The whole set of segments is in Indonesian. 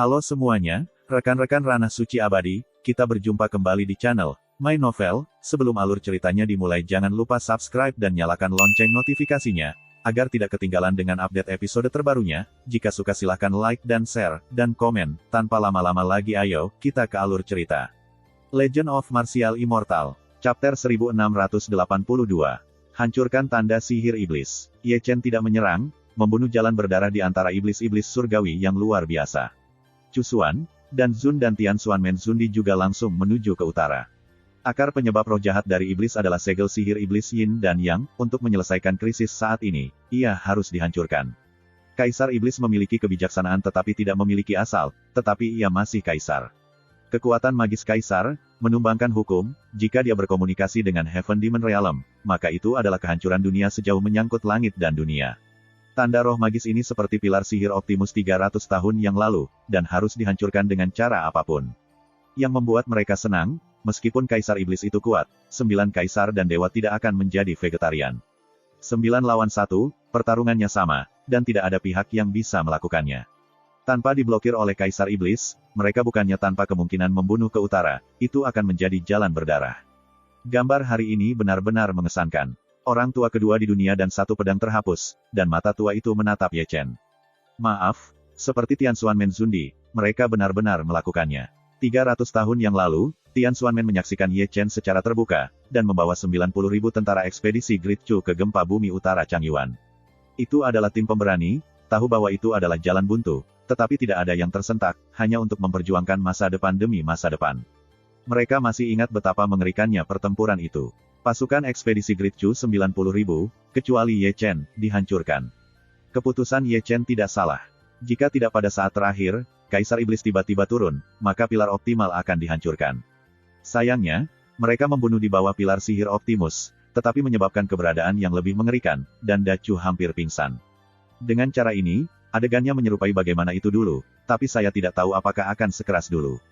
Halo semuanya, rekan-rekan Ranah Suci Abadi, kita berjumpa kembali di channel My Novel. Sebelum alur ceritanya dimulai, jangan lupa subscribe dan nyalakan lonceng notifikasinya, agar tidak ketinggalan dengan update episode terbarunya. Jika suka silahkan like dan share, dan komen. Tanpa lama-lama lagi ayo, kita ke alur cerita. Legend of Martial Immortal, Chapter 1682. Hancurkan tanda sihir iblis. Ye Chen tidak menyerang, membunuh jalan berdarah di antara iblis-iblis surgawi yang luar biasa. Chu Xuan, dan Zun dan Tian Xuanmen Zundi juga langsung menuju ke utara. Akar penyebab roh jahat dari iblis adalah segel sihir iblis Yin dan Yang. Untuk menyelesaikan krisis saat ini, ia harus dihancurkan. Kaisar iblis memiliki kebijaksanaan tetapi tidak memiliki asal, tetapi ia masih kaisar. Kekuatan magis kaisar menumbangkan hukum. Jika dia berkomunikasi dengan Heaven Demon Realm, maka itu adalah kehancuran dunia sejauh menyangkut langit dan dunia. Tanda roh magis ini seperti pilar sihir Optimus 300 tahun yang lalu, dan harus dihancurkan dengan cara apapun. Yang membuat mereka senang, meskipun kaisar iblis itu kuat, 9 kaisar dan dewa tidak akan menjadi vegetarian. 9 lawan 1, pertarungannya sama, dan tidak ada pihak yang bisa melakukannya. Tanpa diblokir oleh kaisar iblis, mereka bukannya tanpa kemungkinan membunuh ke utara, itu akan menjadi jalan berdarah. Gambar hari ini benar-benar mengesankan. Orang tua kedua di dunia dan satu pedang terhapus, dan mata tua itu menatap Ye Chen. Maaf, seperti Tian Xuanmen Zundi, mereka benar-benar melakukannya. 300 tahun yang lalu, Tian Xuanmen menyaksikan Ye Chen secara terbuka, dan membawa 90.000 tentara ekspedisi Great Chu ke gempa bumi utara Changyuan. Itu adalah tim pemberani, tahu bahwa itu adalah jalan buntu, tetapi tidak ada yang tersentak, hanya untuk memperjuangkan masa depan demi masa depan. Mereka masih ingat betapa mengerikannya pertempuran itu. Pasukan ekspedisi Great Chu 90.000, kecuali Ye Chen, dihancurkan. Keputusan Ye Chen tidak salah. Jika tidak pada saat terakhir, Kaisar Iblis tiba-tiba turun, maka pilar optimal akan dihancurkan. Sayangnya, mereka membunuh di bawah pilar sihir Optimus, tetapi menyebabkan keberadaan yang lebih mengerikan, dan Da Chu hampir pingsan. Dengan cara ini, adegannya menyerupai bagaimana itu dulu, tapi saya tidak tahu apakah akan sekeras dulu.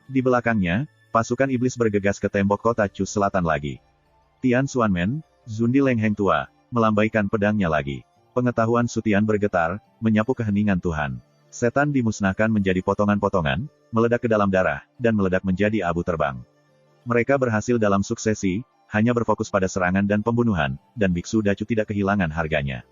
Di belakangnya, pasukan iblis bergegas ke tembok kota Chu Selatan lagi. Tian Xuanmen, Zundi Leng Heng tua, melambaikan pedangnya lagi. Pengetahuan Sutian bergetar, menyapu keheningan Tuhan. Setan dimusnahkan menjadi potongan-potongan, meledak ke dalam darah, dan meledak menjadi abu terbang. Mereka berhasil dalam suksesi, hanya berfokus pada serangan dan pembunuhan, dan Biksu Da Chu tidak kehilangan harganya.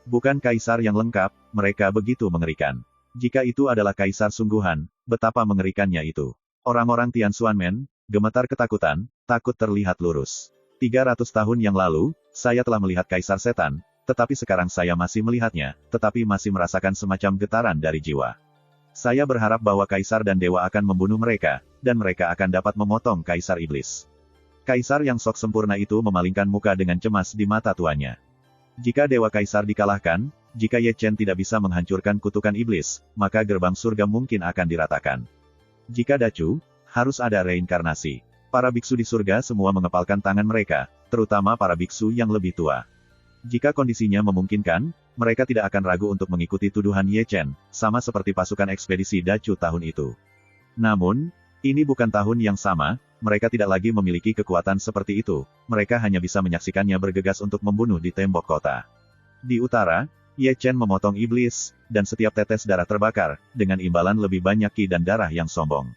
Bukan kaisar yang lengkap, mereka begitu mengerikan. Jika itu adalah kaisar sungguhan, betapa mengerikannya itu. Orang-orang Tian Xuanmen, gemetar ketakutan, takut terlihat lurus. 300 tahun yang lalu, saya telah melihat kaisar setan, tetapi sekarang saya masih melihatnya, tetapi masih merasakan semacam getaran dari jiwa. Saya berharap bahwa kaisar dan dewa akan membunuh mereka, dan mereka akan dapat memotong kaisar iblis. Kaisar yang sok sempurna itu memalingkan muka dengan cemas di mata tuannya. Jika dewa kaisar dikalahkan, jika Ye Chen tidak bisa menghancurkan kutukan iblis, maka gerbang surga mungkin akan diratakan. Jika Da Chu, harus ada reinkarnasi. Para biksu di surga semua mengepalkan tangan mereka, terutama para biksu yang lebih tua. Jika kondisinya memungkinkan, mereka tidak akan ragu untuk mengikuti tuduhan Ye Chen, sama seperti pasukan ekspedisi Da Chu tahun itu. Namun, ini bukan tahun yang sama, mereka tidak lagi memiliki kekuatan seperti itu, mereka hanya bisa menyaksikannya bergegas untuk membunuh di tembok kota. Di utara, Ye Chen memotong iblis, dan setiap tetes darah terbakar, dengan imbalan lebih banyak ki dan darah yang sombong.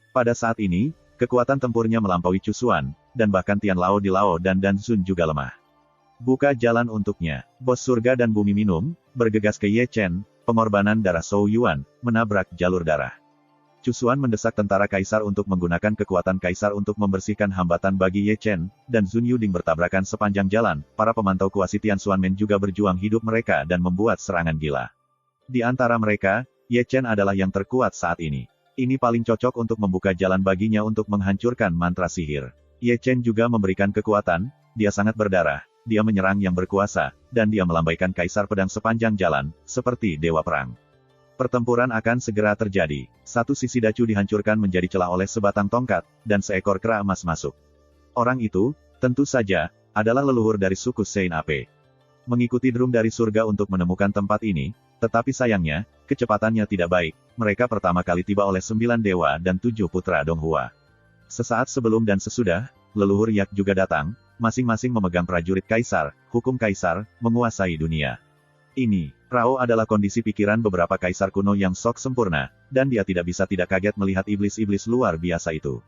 Pada saat ini, kekuatan tempurnya melampaui Chu Xuan, dan bahkan Tian Lao Di Lao dan Dan Zun juga lemah. Buka jalan untuknya. Bos surga dan bumi minum, bergegas ke Ye Chen, pengorbanan darah Shou Yuan, menabrak jalur darah. Chu Xuan mendesak tentara kaisar untuk menggunakan kekuatan kaisar untuk membersihkan hambatan bagi Ye Chen, dan Zun Yuding bertabrakan sepanjang jalan. Para pemantau kuasi Tian Xuanmen juga berjuang hidup mereka dan membuat serangan gila. Di antara mereka, Ye Chen adalah yang terkuat saat ini. Ini paling cocok untuk membuka jalan baginya untuk menghancurkan mantra sihir. Ye Chen juga memberikan kekuatan, dia sangat berdarah, dia menyerang yang berkuasa, dan dia melambaikan kaisar pedang sepanjang jalan, seperti dewa perang. Pertempuran akan segera terjadi. Satu sisi Da Chu dihancurkan menjadi celah oleh sebatang tongkat, dan seekor kera emas masuk. Orang itu, tentu saja, adalah leluhur dari suku Sein Ape. Mengikuti drum dari surga untuk menemukan tempat ini, tetapi sayangnya, kecepatannya tidak baik. Mereka pertama kali tiba oleh 9 dewa dan 7 putra Donghua. Sesaat sebelum dan sesudah, leluhur Yak juga datang, masing-masing memegang prajurit kaisar, hukum kaisar, menguasai dunia. Ini, Rao adalah kondisi pikiran beberapa kaisar kuno yang sok sempurna, dan dia tidak bisa tidak kaget melihat iblis-iblis luar biasa itu.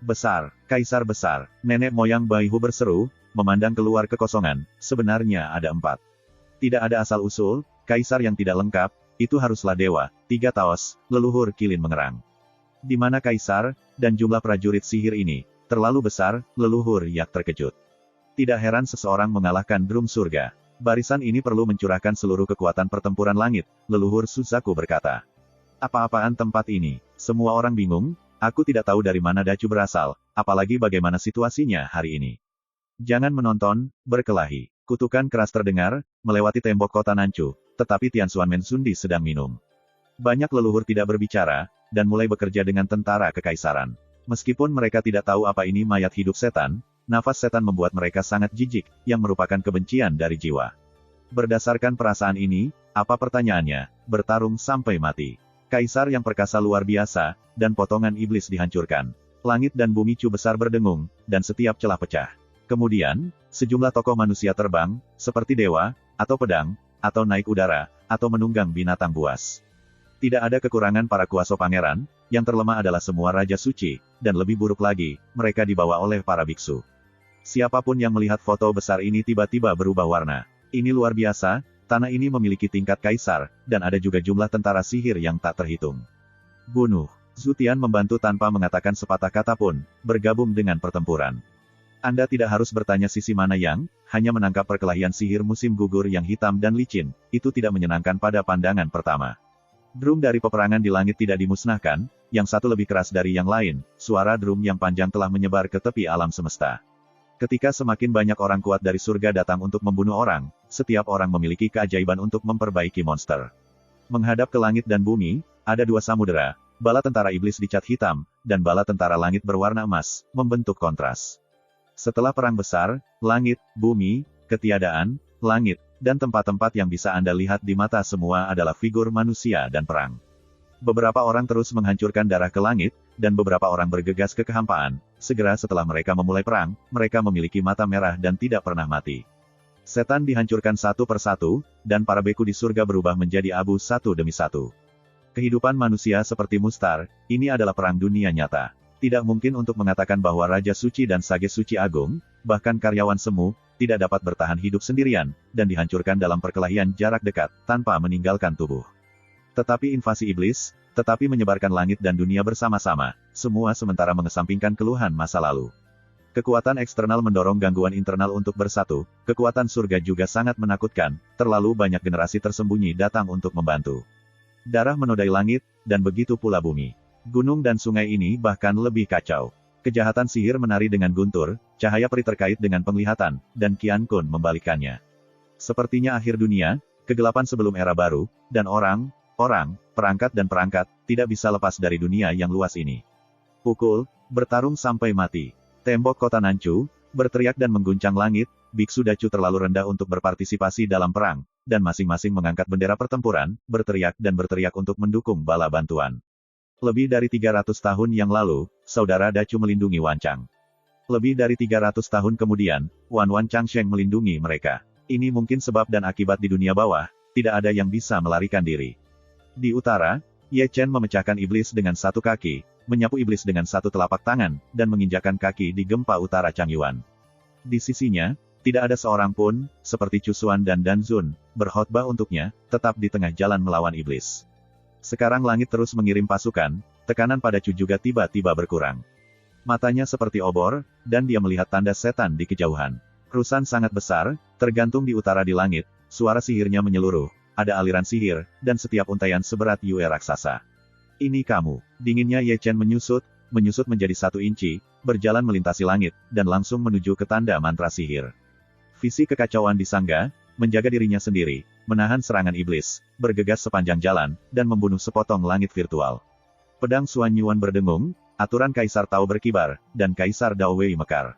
Besar, kaisar besar, nenek moyang Baihu berseru, memandang keluar kekosongan, sebenarnya ada 4. Tidak ada asal-usul, kaisar yang tidak lengkap, itu haruslah dewa, 3 taos, leluhur Kilin mengerang. Di mana kaisar, dan jumlah prajurit sihir ini, terlalu besar, leluhur Yak terkejut. Tidak heran seseorang mengalahkan drum surga. Barisan ini perlu mencurahkan seluruh kekuatan pertempuran langit, leluhur Suzaku berkata. Apa-apaan tempat ini? Semua orang bingung, aku tidak tahu dari mana Dacu berasal, apalagi bagaimana situasinya hari ini. Jangan menonton, berkelahi. Kutukan keras terdengar, melewati tembok kota Nanchu, tetapi Tian Xuan Mensundi sedang minum. Banyak leluhur tidak berbicara, dan mulai bekerja dengan tentara kekaisaran. Meskipun mereka tidak tahu apa ini mayat hidup setan, nafas setan membuat mereka sangat jijik, yang merupakan kebencian dari jiwa. Berdasarkan perasaan ini, apa pertanyaannya? Bertarung sampai mati. Kaisar yang perkasa luar biasa, dan potongan iblis dihancurkan. Langit dan bumi cu besar berdengung, dan setiap celah pecah. Kemudian, sejumlah tokoh manusia terbang, seperti dewa, atau pedang, atau naik udara, atau menunggang binatang buas. Tidak ada kekurangan para kuasa pangeran, yang terlemah adalah semua raja suci, dan lebih buruk lagi, mereka dibawa oleh para biksu. Siapapun yang melihat foto besar ini tiba-tiba berubah warna. Ini luar biasa, tanah ini memiliki tingkat kaisar, dan ada juga jumlah tentara sihir yang tak terhitung. Bunuh. Zutian membantu tanpa mengatakan sepatah kata pun, bergabung dengan pertempuran. Anda tidak harus bertanya sisi mana yang, hanya menangkap perkelahian sihir musim gugur yang hitam dan licin, itu tidak menyenangkan pada pandangan pertama. Drum dari peperangan di langit tidak dimusnahkan, yang satu lebih keras dari yang lain, suara drum yang panjang telah menyebar ke tepi alam semesta. Ketika semakin banyak orang kuat dari surga datang untuk membunuh orang, setiap orang memiliki keajaiban untuk memperbaiki monster. Menghadap ke langit dan bumi, ada 2 samudera, bala tentara iblis dicat hitam, dan bala tentara langit berwarna emas, membentuk kontras. Setelah perang besar, langit, bumi, ketiadaan, langit, dan tempat-tempat yang bisa Anda lihat di mata semua adalah figur manusia dan perang. Beberapa orang terus menghancurkan darah ke langit, dan beberapa orang bergegas ke kehampaan. Segera setelah mereka memulai perang, mereka memiliki mata merah dan tidak pernah mati. Setan dihancurkan satu persatu, dan para beku di surga berubah menjadi abu satu demi satu. Kehidupan manusia seperti mustar, ini adalah perang dunia nyata. Tidak mungkin untuk mengatakan bahwa Raja Suci dan Sage Suci Agung, bahkan karyawan semu, tidak dapat bertahan hidup sendirian, dan dihancurkan dalam perkelahian jarak dekat, tanpa meninggalkan tubuh. Tetapi invasi iblis, tetapi menyebarkan langit dan dunia bersama-sama, semua sementara mengesampingkan keluhan masa lalu. Kekuatan eksternal mendorong gangguan internal untuk bersatu, kekuatan surga juga sangat menakutkan, terlalu banyak generasi tersembunyi datang untuk membantu. Darah menodai langit, dan begitu pula bumi. Gunung dan sungai ini bahkan lebih kacau. Kejahatan sihir menari dengan guntur, cahaya peri terkait dengan penglihatan, dan Qian Kun membalikannya. Sepertinya akhir dunia, kegelapan sebelum era baru, dan orang, perangkat dan perangkat, tidak bisa lepas dari dunia yang luas ini. Pukul, bertarung sampai mati. Tembok kota Nanchu, berteriak dan mengguncang langit, biksu Dacu terlalu rendah untuk berpartisipasi dalam perang, dan masing-masing mengangkat bendera pertempuran, berteriak dan berteriak untuk mendukung bala bantuan. Lebih dari 300 tahun yang lalu, saudara Dacu melindungi Wan Chang. Lebih dari 300 tahun kemudian, Wan Changsheng melindungi mereka. Ini mungkin sebab dan akibat di dunia bawah, tidak ada yang bisa melarikan diri. Di utara, Ye Chen memecahkan iblis dengan satu kaki, menyapu iblis dengan satu telapak tangan, dan menginjakan kaki di gempa utara Changyuan. Di sisinya, tidak ada seorang pun, seperti Chusuan dan Danzun, berkhotbah untuknya, tetap di tengah jalan melawan iblis. Sekarang langit terus mengirim pasukan, tekanan pada Chu juga tiba-tiba berkurang. Matanya seperti obor, dan dia melihat tanda setan di kejauhan. Rusan sangat besar, tergantung di utara di langit, suara sihirnya menyeluruh. Ada aliran sihir, dan setiap untaian seberat Yue raksasa. Ini kamu. Dinginnya Ye Chen menyusut menjadi 1 inci, berjalan melintasi langit, dan langsung menuju ke tanda mantra sihir. Visi kekacauan di Sangga, menjaga dirinya sendiri, menahan serangan iblis, bergegas sepanjang jalan, dan membunuh sepotong langit virtual. Pedang Xuan Yuan berdengung, aturan Kaisar Tao berkibar, dan Kaisar Dao Wei mekar.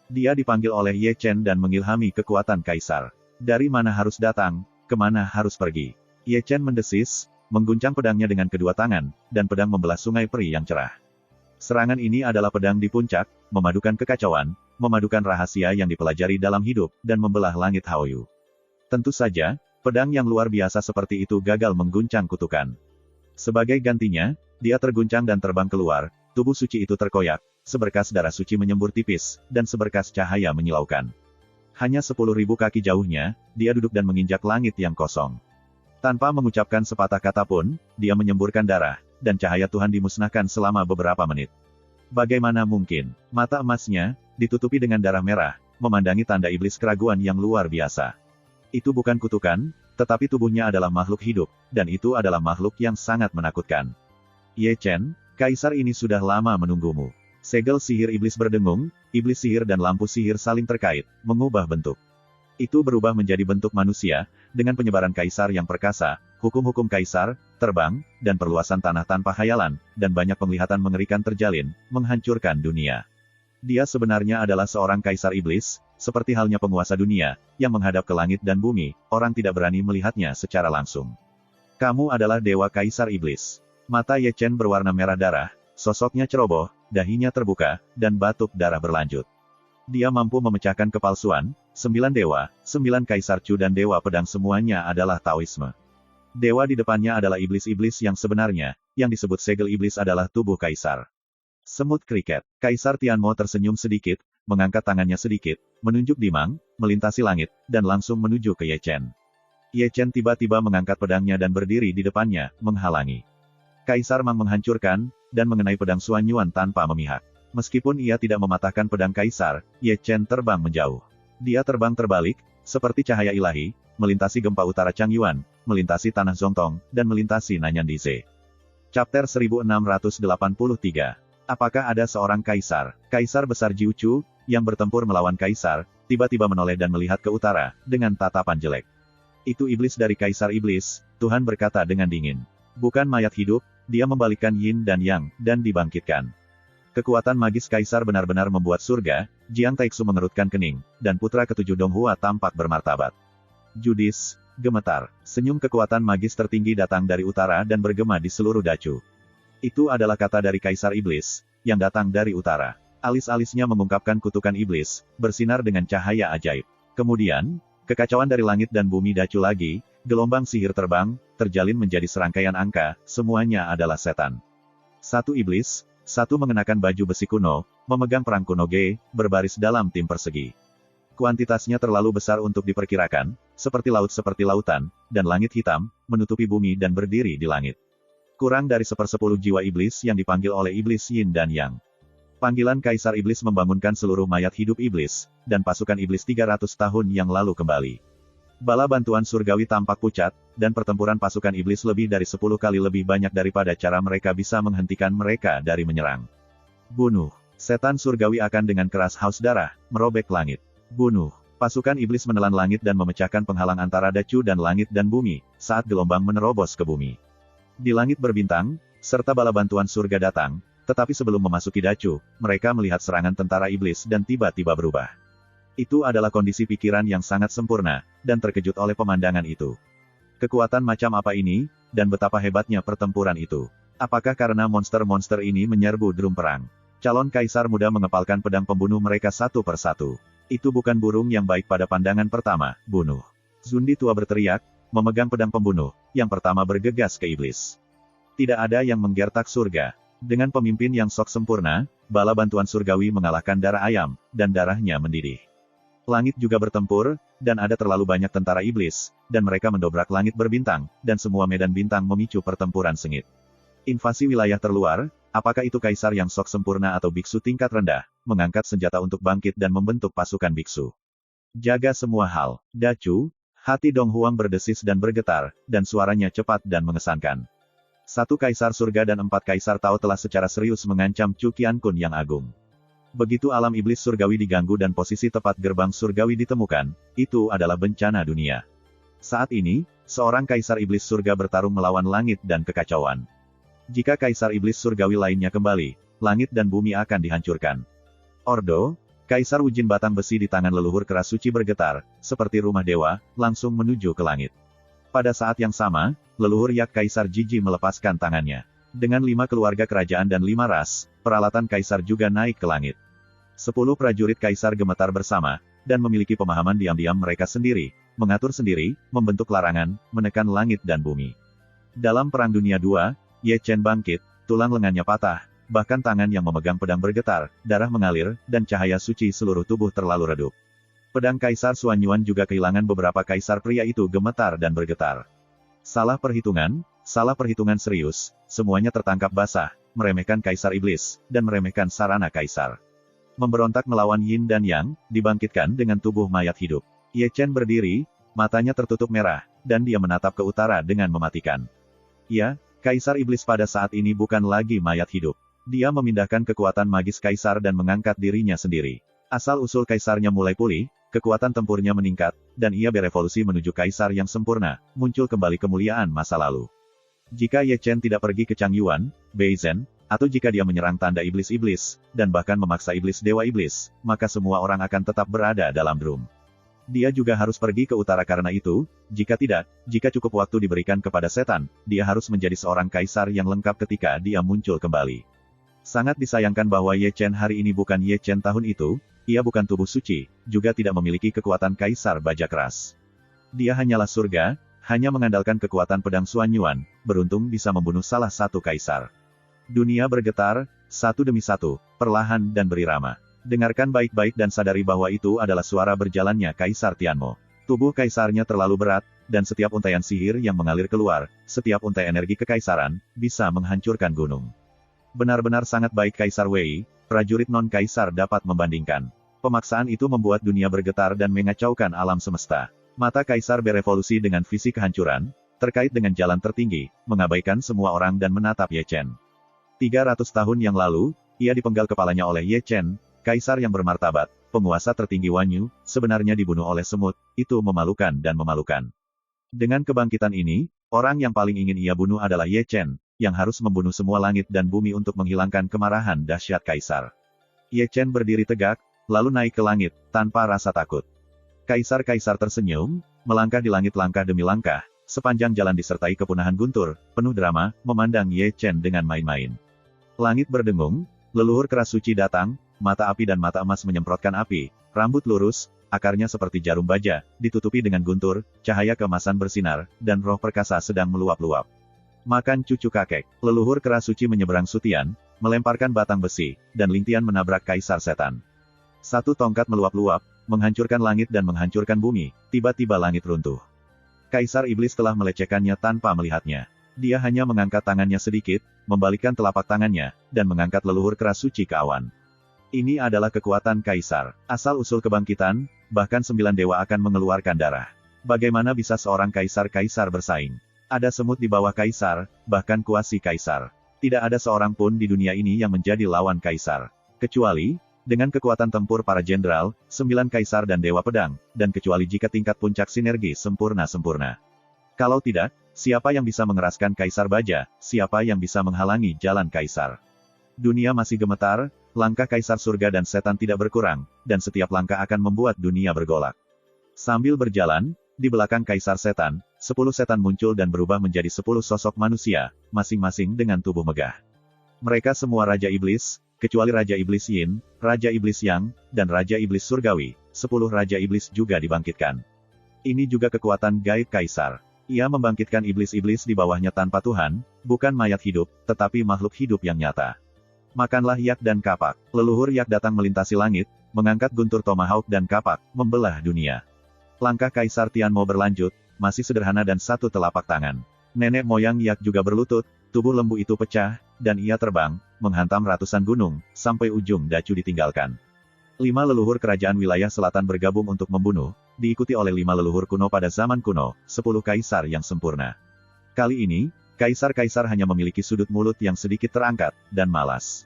Dia dipanggil oleh Ye Chen dan mengilhami kekuatan Kaisar. Dari mana harus datang? Kemana harus pergi? Ye Chen mendesis, mengguncang pedangnya dengan kedua tangan, dan pedang membelah sungai peri yang cerah. Serangan ini adalah pedang di puncak, memadukan kekacauan, memadukan rahasia yang dipelajari dalam hidup, dan membelah langit Haoyu. Tentu saja, Pedang yang luar biasa seperti itu gagal mengguncang kutukan. Sebagai gantinya, dia terguncang dan terbang keluar, tubuh suci itu terkoyak, seberkas darah suci menyembur tipis, dan seberkas cahaya menyilaukan. Hanya 10.000 kaki jauhnya, dia duduk dan menginjak langit yang kosong. Tanpa mengucapkan sepatah kata pun, dia menyemburkan darah, dan cahaya Tuhan dimusnahkan selama beberapa menit. Bagaimana mungkin? Mata emasnya, ditutupi dengan darah merah, memandangi tanda iblis keraguan yang luar biasa. Itu bukan kutukan, tetapi tubuhnya adalah makhluk hidup, dan itu adalah makhluk yang sangat menakutkan. Ye Chen, kaisar ini sudah lama menunggumu. Segel sihir iblis berdengung, iblis sihir dan lampu sihir saling terkait, mengubah bentuk. Itu berubah menjadi bentuk manusia, dengan penyebaran kaisar yang perkasa, hukum-hukum kaisar, terbang, dan perluasan tanah tanpa khayalan, dan banyak penglihatan mengerikan terjalin, menghancurkan dunia. Dia sebenarnya adalah seorang kaisar iblis, seperti halnya penguasa dunia, yang menghadap ke langit dan bumi, orang tidak berani melihatnya secara langsung. Kamu adalah dewa kaisar iblis. Mata Ye Chen berwarna merah darah, sosoknya ceroboh, dahinya terbuka, dan batuk darah berlanjut. Dia mampu memecahkan kepalsuan, 9 dewa, 9 kaisar Chu dan dewa pedang semuanya adalah Taoisme. Dewa di depannya adalah iblis-iblis yang sebenarnya, yang disebut segel iblis adalah tubuh kaisar. Semut kriket. Kaisar Tianmo tersenyum sedikit, mengangkat tangannya sedikit, menunjuk Dimang, melintasi langit, dan langsung menuju ke Ye Chen. Ye Chen tiba-tiba mengangkat pedangnya dan berdiri di depannya, menghalangi. Kaisar Mang menghancurkan, dan mengenai pedang Xuan Yuan tanpa memihak. Meskipun ia tidak mematahkan pedang kaisar, Ye Chen terbang menjauh. Dia terbang terbalik, seperti cahaya ilahi, melintasi gempa utara Changyuan, melintasi tanah Zongtong, dan melintasi Nanyan Dize. Chapter 1683. Apakah ada seorang kaisar besar Jiuchu, yang bertempur melawan kaisar, tiba-tiba menoleh dan melihat ke utara, dengan tatapan jelek. Itu iblis dari kaisar iblis, Tuhan berkata dengan dingin. Bukan mayat hidup, dia membalikkan yin dan yang, dan dibangkitkan. Kekuatan magis kaisar benar-benar membuat surga, Jiang Taixu mengerutkan kening, dan putra ketujuh Donghua tampak bermartabat. Judis, gemetar, senyum kekuatan magis tertinggi datang dari utara dan bergema di seluruh Dacu. Itu adalah kata dari kaisar iblis, yang datang dari utara. Alis-alisnya mengungkapkan kutukan iblis, bersinar dengan cahaya ajaib. Kemudian, kekacauan dari langit dan bumi Dacu lagi, gelombang sihir terbang, terjalin menjadi serangkaian angka, semuanya adalah setan. Satu iblis, satu mengenakan baju besi kuno, memegang perang kuno Ge, berbaris dalam tim persegi. Kuantitasnya terlalu besar untuk diperkirakan, seperti lautan, dan langit hitam, menutupi bumi dan berdiri di langit. Kurang dari 1/10 jiwa iblis yang dipanggil oleh iblis Yin dan Yang. Panggilan Kaisar Iblis membangunkan seluruh mayat hidup iblis, dan pasukan iblis 300 tahun yang lalu kembali. Bala bantuan surgawi tampak pucat, dan pertempuran pasukan iblis lebih dari 10 kali lebih banyak daripada cara mereka bisa menghentikan mereka dari menyerang. Bunuh. Setan surgawi akan dengan keras haus darah, merobek langit. Bunuh. Pasukan iblis menelan langit dan memecahkan penghalang antara Dacu dan langit dan bumi, saat gelombang menerobos ke bumi. Di langit berbintang, serta bala bantuan surga datang, tetapi sebelum memasuki Dacu, mereka melihat serangan tentara iblis dan tiba-tiba berubah. Itu adalah kondisi pikiran yang sangat sempurna, dan terkejut oleh pemandangan itu. Kekuatan macam apa ini, dan betapa hebatnya pertempuran itu? Apakah karena monster-monster ini menyerbu drum perang? Calon kaisar muda mengepalkan pedang pembunuh mereka satu persatu. Itu bukan burung yang baik pada pandangan pertama, bunuh. Zundi tua berteriak, memegang pedang pembunuh, yang pertama bergegas ke iblis. Tidak ada yang menggertak surga. Dengan pemimpin yang sok sempurna, bala bantuan surgawi mengalahkan darah ayam, dan darahnya mendidih. Langit juga bertempur, dan ada terlalu banyak tentara iblis, dan mereka mendobrak langit berbintang, dan semua medan bintang memicu pertempuran sengit. Invasi wilayah terluar, apakah itu kaisar yang sok sempurna atau biksu tingkat rendah, mengangkat senjata untuk bangkit dan membentuk pasukan biksu. Jaga semua hal, Dacu. Hati Dong Huang berdesis dan bergetar, dan suaranya cepat dan mengesankan. 1 kaisar surga dan 4 kaisar Tao telah secara serius mengancam Chu Qiankun yang agung. Begitu alam iblis surgawi diganggu dan posisi tepat gerbang surgawi ditemukan, itu adalah bencana dunia. Saat ini, seorang kaisar iblis surga bertarung melawan langit dan kekacauan. Jika kaisar iblis surgawi lainnya kembali, langit dan bumi akan dihancurkan. Ordo, Kaisar Wujin batang besi di tangan leluhur keras suci bergetar, seperti rumah dewa, langsung menuju ke langit. Pada saat yang sama, leluhur Yak Kaisar Jiji melepaskan tangannya. Dengan 5 keluarga kerajaan dan 5 ras, peralatan kaisar juga naik ke langit. 10 prajurit kaisar gemetar bersama, dan memiliki pemahaman diam-diam mereka sendiri, mengatur sendiri, membentuk larangan, menekan langit dan bumi. Dalam Perang Dunia II, Ye Chen bangkit, tulang lengannya patah, bahkan tangan yang memegang pedang bergetar, darah mengalir, dan cahaya suci seluruh tubuh terlalu redup. Pedang Kaisar Xuanyuan juga kehilangan beberapa kaisar pria itu gemetar dan bergetar. Salah perhitungan serius, semuanya tertangkap basah, meremehkan Kaisar Iblis, dan meremehkan sarana Kaisar. Memberontak melawan Yin dan Yang, dibangkitkan dengan tubuh mayat hidup. Ye Chen berdiri, matanya tertutup merah, dan dia menatap ke utara dengan mematikan. Ya, Kaisar Iblis pada saat ini bukan lagi mayat hidup. Dia memindahkan kekuatan magis Kaisar dan mengangkat dirinya sendiri. Asal-usul Kaisarnya mulai pulih, kekuatan tempurnya meningkat, dan ia berevolusi menuju Kaisar yang sempurna, muncul kembali kemuliaan masa lalu. Jika Ye Chen tidak pergi ke Changyuan, Beizhen, atau jika dia menyerang tanda iblis-iblis, dan bahkan memaksa iblis dewa iblis, maka semua orang akan tetap berada dalam drum. Dia juga harus pergi ke utara karena itu, jika tidak, jika cukup waktu diberikan kepada setan, dia harus menjadi seorang kaisar yang lengkap ketika dia muncul kembali. Sangat disayangkan bahwa Ye Chen hari ini bukan Ye Chen tahun itu, ia bukan tubuh suci, juga tidak memiliki kekuatan kaisar baja keras. Dia hanyalah surga, hanya mengandalkan kekuatan pedang Xuanyuan, beruntung bisa membunuh salah satu kaisar. Dunia bergetar, satu demi satu, perlahan dan berirama. Dengarkan baik-baik dan sadari bahwa itu adalah suara berjalannya Kaisar Tianmo. Tubuh kaisarnya terlalu berat, dan setiap untaian sihir yang mengalir keluar, setiap untai energi kekaisaran, bisa menghancurkan gunung. Benar-benar sangat baik Kaisar Wei, prajurit non-kaisar dapat membandingkan. Pemaksaan itu membuat dunia bergetar dan mengacaukan alam semesta. Mata kaisar berevolusi dengan visi kehancuran, terkait dengan jalan tertinggi, mengabaikan semua orang dan menatap Ye Chen. 300 tahun yang lalu, ia dipenggal kepalanya oleh Ye Chen, kaisar yang bermartabat, penguasa tertinggi Wanyu, sebenarnya dibunuh oleh semut, itu memalukan dan memalukan. Dengan kebangkitan ini, orang yang paling ingin ia bunuh adalah Ye Chen, yang harus membunuh semua langit dan bumi untuk menghilangkan kemarahan dahsyat kaisar. Ye Chen berdiri tegak, lalu naik ke langit, tanpa rasa takut. Kaisar-kaisar tersenyum, melangkah di langit langkah demi langkah, sepanjang jalan disertai kepunahan guntur, penuh drama, memandang Ye Chen dengan main-main. Langit berdengung, leluhur keras suci datang, mata api dan mata emas menyemprotkan api, rambut lurus, akarnya seperti jarum baja, ditutupi dengan guntur, cahaya keemasan bersinar, dan roh perkasa sedang meluap-luap. Makan cucu kakek, leluhur keras suci menyeberang Sutian, melemparkan batang besi, dan Lingtian menabrak kaisar setan. Satu tongkat meluap-luap, menghancurkan langit dan menghancurkan bumi, tiba-tiba langit runtuh. Kaisar Iblis telah melecehkannya tanpa melihatnya. Dia hanya mengangkat tangannya sedikit, membalikkan telapak tangannya, dan mengangkat leluhur keras suci ke awan. Ini adalah kekuatan kaisar. Asal-usul kebangkitan, bahkan 9 dewa akan mengeluarkan darah. Bagaimana bisa seorang kaisar-kaisar bersaing? Ada semut di bawah kaisar, bahkan kuasi kaisar. Tidak ada seorang pun di dunia ini yang menjadi lawan kaisar. Kecuali, dengan kekuatan tempur para jenderal, 9 kaisar dan dewa pedang, dan kecuali jika tingkat puncak sinergi sempurna-sempurna. Kalau tidak, siapa yang bisa mengeraskan kaisar baja, siapa yang bisa menghalangi jalan kaisar? Dunia masih gemetar, langkah kaisar surga dan setan tidak berkurang, dan setiap langkah akan membuat dunia bergolak. Sambil berjalan, di belakang kaisar setan, 10 setan muncul dan berubah menjadi 10 sosok manusia, masing-masing dengan tubuh megah. Mereka semua Raja Iblis, kecuali Raja Iblis Yin, Raja Iblis Yang, dan Raja Iblis Surgawi, 10 Raja Iblis juga dibangkitkan. Ini juga kekuatan gaib kaisar. Ia membangkitkan iblis-iblis di bawahnya tanpa Tuhan, bukan mayat hidup, tetapi makhluk hidup yang nyata. Makanlah yak dan kapak. Leluhur yak datang melintasi langit, mengangkat guntur tomahawk dan kapak, membelah dunia. Langkah Kaisar Tianmo berlanjut, masih sederhana dan satu telapak tangan. Nenek moyang yak juga berlutut, tubuh lembu itu pecah, dan ia terbang, menghantam ratusan gunung, sampai ujung dacu ditinggalkan. 5 leluhur kerajaan wilayah selatan bergabung untuk membunuh, diikuti oleh 5 leluhur kuno pada zaman kuno, 10 kaisar yang sempurna. Kali ini, kaisar-kaisar hanya memiliki sudut mulut yang sedikit terangkat, dan malas.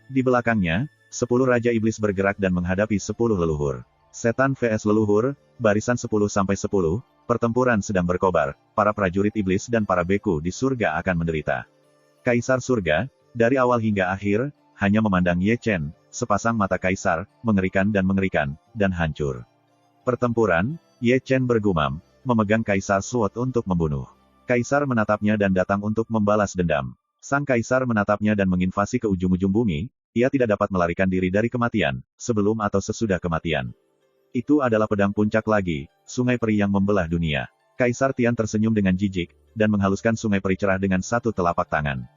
Di belakangnya, 10 Raja Iblis bergerak dan menghadapi 10 leluhur. Setan vs leluhur, barisan 10-10, pertempuran sedang berkobar, para prajurit iblis dan para beku di surga akan menderita. Kaisar surga, dari awal hingga akhir, hanya memandang Ye Chen, sepasang mata kaisar, mengerikan, dan hancur. Pertempuran, Ye Chen bergumam, memegang kaisar sword untuk membunuh. Kaisar menatapnya dan datang untuk membalas dendam. Sang kaisar menatapnya dan menginvasi ke ujung-ujung bumi, ia tidak dapat melarikan diri dari kematian, sebelum atau sesudah kematian. Itu adalah pedang puncak lagi, sungai peri yang membelah dunia. Kaisar Tian tersenyum dengan jijik, dan menghaluskan sungai peri cerah dengan satu telapak tangan.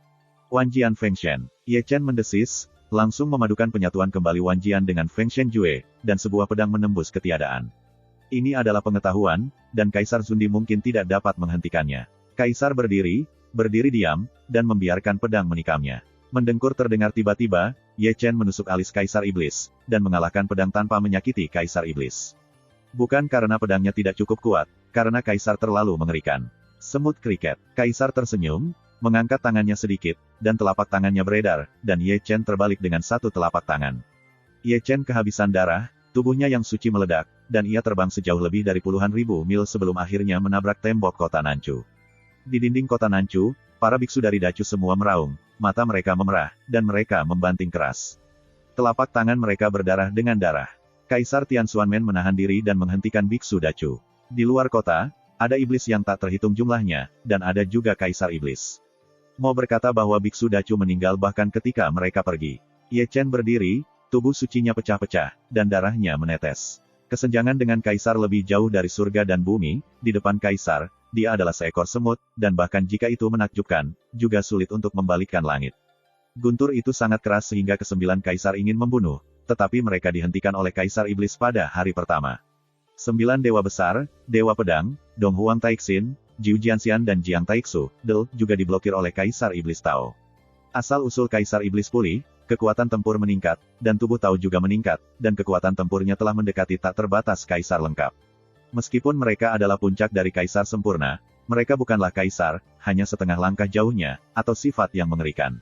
Wanjian Fengshen. Ye Chen mendesis, langsung memadukan penyatuan kembali Wanjian dengan Fengshen Jue, dan sebuah pedang menembus ketiadaan. Ini adalah pengetahuan, dan Kaisar Zundi mungkin tidak dapat menghentikannya. Kaisar berdiri diam, dan membiarkan pedang menikamnya. Mendengkur terdengar tiba-tiba, Ye Chen menusuk alis Kaisar Iblis, dan mengalahkan pedang tanpa menyakiti Kaisar Iblis. Bukan karena pedangnya tidak cukup kuat, karena Kaisar terlalu mengerikan. Semut kriket. Kaisar tersenyum, mengangkat tangannya sedikit, dan telapak tangannya beredar, dan Ye Chen terbalik dengan satu telapak tangan. Ye Chen kehabisan darah, tubuhnya yang suci meledak, dan ia terbang sejauh lebih dari puluhan ribu mil sebelum akhirnya menabrak tembok kota Nanchu. Di dinding kota Nanchu, para biksu dari Dacu semua meraung, mata mereka memerah, dan mereka membanting keras. Telapak tangan mereka berdarah dengan darah. Kaisar Tian Xuanmen menahan diri dan menghentikan biksu Dacu. Di luar kota, ada iblis yang tak terhitung jumlahnya, dan ada juga Kaisar Iblis. Mo berkata bahwa biksu Dacu meninggal bahkan ketika mereka pergi. Ye Chen berdiri, tubuh sucinya pecah-pecah, dan darahnya menetes. Kesenjangan dengan Kaisar lebih jauh dari surga dan bumi, di depan Kaisar, dia adalah seekor semut, dan bahkan jika itu menakjubkan, juga sulit untuk membalikkan langit. Guntur itu sangat keras sehingga kesembilan Kaisar ingin membunuh, tetapi mereka dihentikan oleh Kaisar Iblis pada hari pertama. 9 dewa besar, Dewa Pedang, Dong Huang Taixin, Jiu Jianxian dan Jiang Taixu, Del, juga diblokir oleh Kaisar Iblis Tao. Asal-usul Kaisar Iblis pulih, kekuatan tempur meningkat, dan tubuh Tao juga meningkat, dan kekuatan tempurnya telah mendekati tak terbatas Kaisar lengkap. Meskipun mereka adalah puncak dari Kaisar sempurna, mereka bukanlah Kaisar, hanya setengah langkah jauhnya, atau sifat yang mengerikan.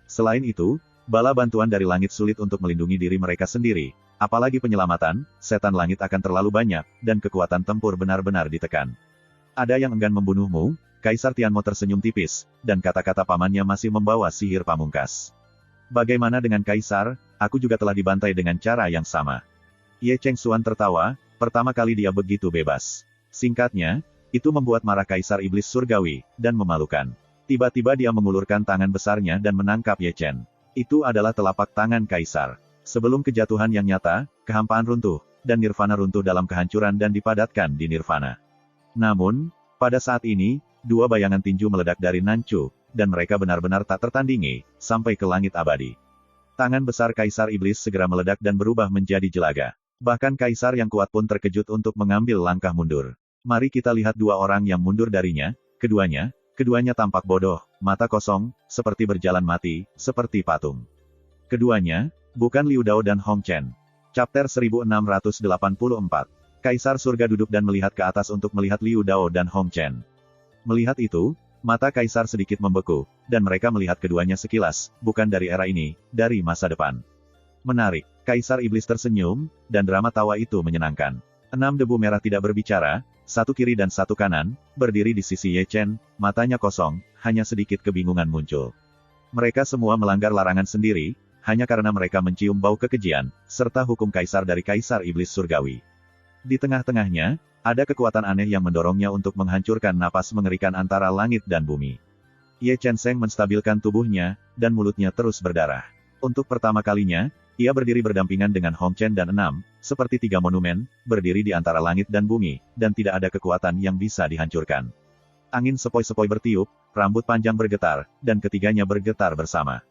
Selain itu, bala bantuan dari langit sulit untuk melindungi diri mereka sendiri, apalagi penyelamatan, setan langit akan terlalu banyak, dan kekuatan tempur benar-benar ditekan. Ada yang enggan membunuhmu? Kaisar Tianmo tersenyum tipis, dan kata-kata pamannya masih membawa sihir pamungkas. Bagaimana dengan Kaisar? Aku juga telah dibantai dengan cara yang sama. Ye Cheng Xuan tertawa, pertama kali dia begitu bebas. Singkatnya, itu membuat marah Kaisar Iblis Surgawi, dan memalukan. Tiba-tiba dia mengulurkan tangan besarnya dan menangkap Ye Chen. Itu adalah telapak tangan Kaisar. Sebelum kejatuhan yang nyata, kehampaan runtuh, dan nirvana runtuh dalam kehancuran dan dipadatkan di nirvana. Namun, pada saat ini, dua bayangan tinju meledak dari Nanchu, dan mereka benar-benar tak tertandingi, sampai ke langit abadi. Tangan besar Kaisar Iblis segera meledak dan berubah menjadi jelaga. Bahkan Kaisar yang kuat pun terkejut untuk mengambil langkah mundur. Mari kita lihat dua orang yang mundur darinya, keduanya tampak bodoh, mata kosong, seperti berjalan mati, seperti patung. Keduanya, bukan Liu Dao dan Hong Chen. Chapter 1684. Kaisar surga duduk dan melihat ke atas untuk melihat Liu Dao dan Hong Chen. Melihat itu, mata Kaisar sedikit membeku, dan mereka melihat keduanya sekilas, bukan dari era ini, dari masa depan. Menarik. Kaisar Iblis tersenyum, dan drama tawa itu menyenangkan. 6 debu merah tidak berbicara, satu kiri dan satu kanan, berdiri di sisi Ye Chen, matanya kosong, hanya sedikit kebingungan muncul. Mereka semua melanggar larangan sendiri, hanya karena mereka mencium bau kekejian, serta hukum Kaisar dari Kaisar Iblis Surgawi. Di tengah-tengahnya, ada kekuatan aneh yang mendorongnya untuk menghancurkan napas mengerikan antara langit dan bumi. Ye Chen Seng menstabilkan tubuhnya, dan mulutnya terus berdarah. Untuk pertama kalinya, ia berdiri berdampingan dengan Hong Chen dan enam, seperti tiga monumen, berdiri di antara langit dan bumi, dan tidak ada kekuatan yang bisa dihancurkan. Angin sepoi-sepoi bertiup, rambut panjang bergetar, dan ketiganya bergetar bersama.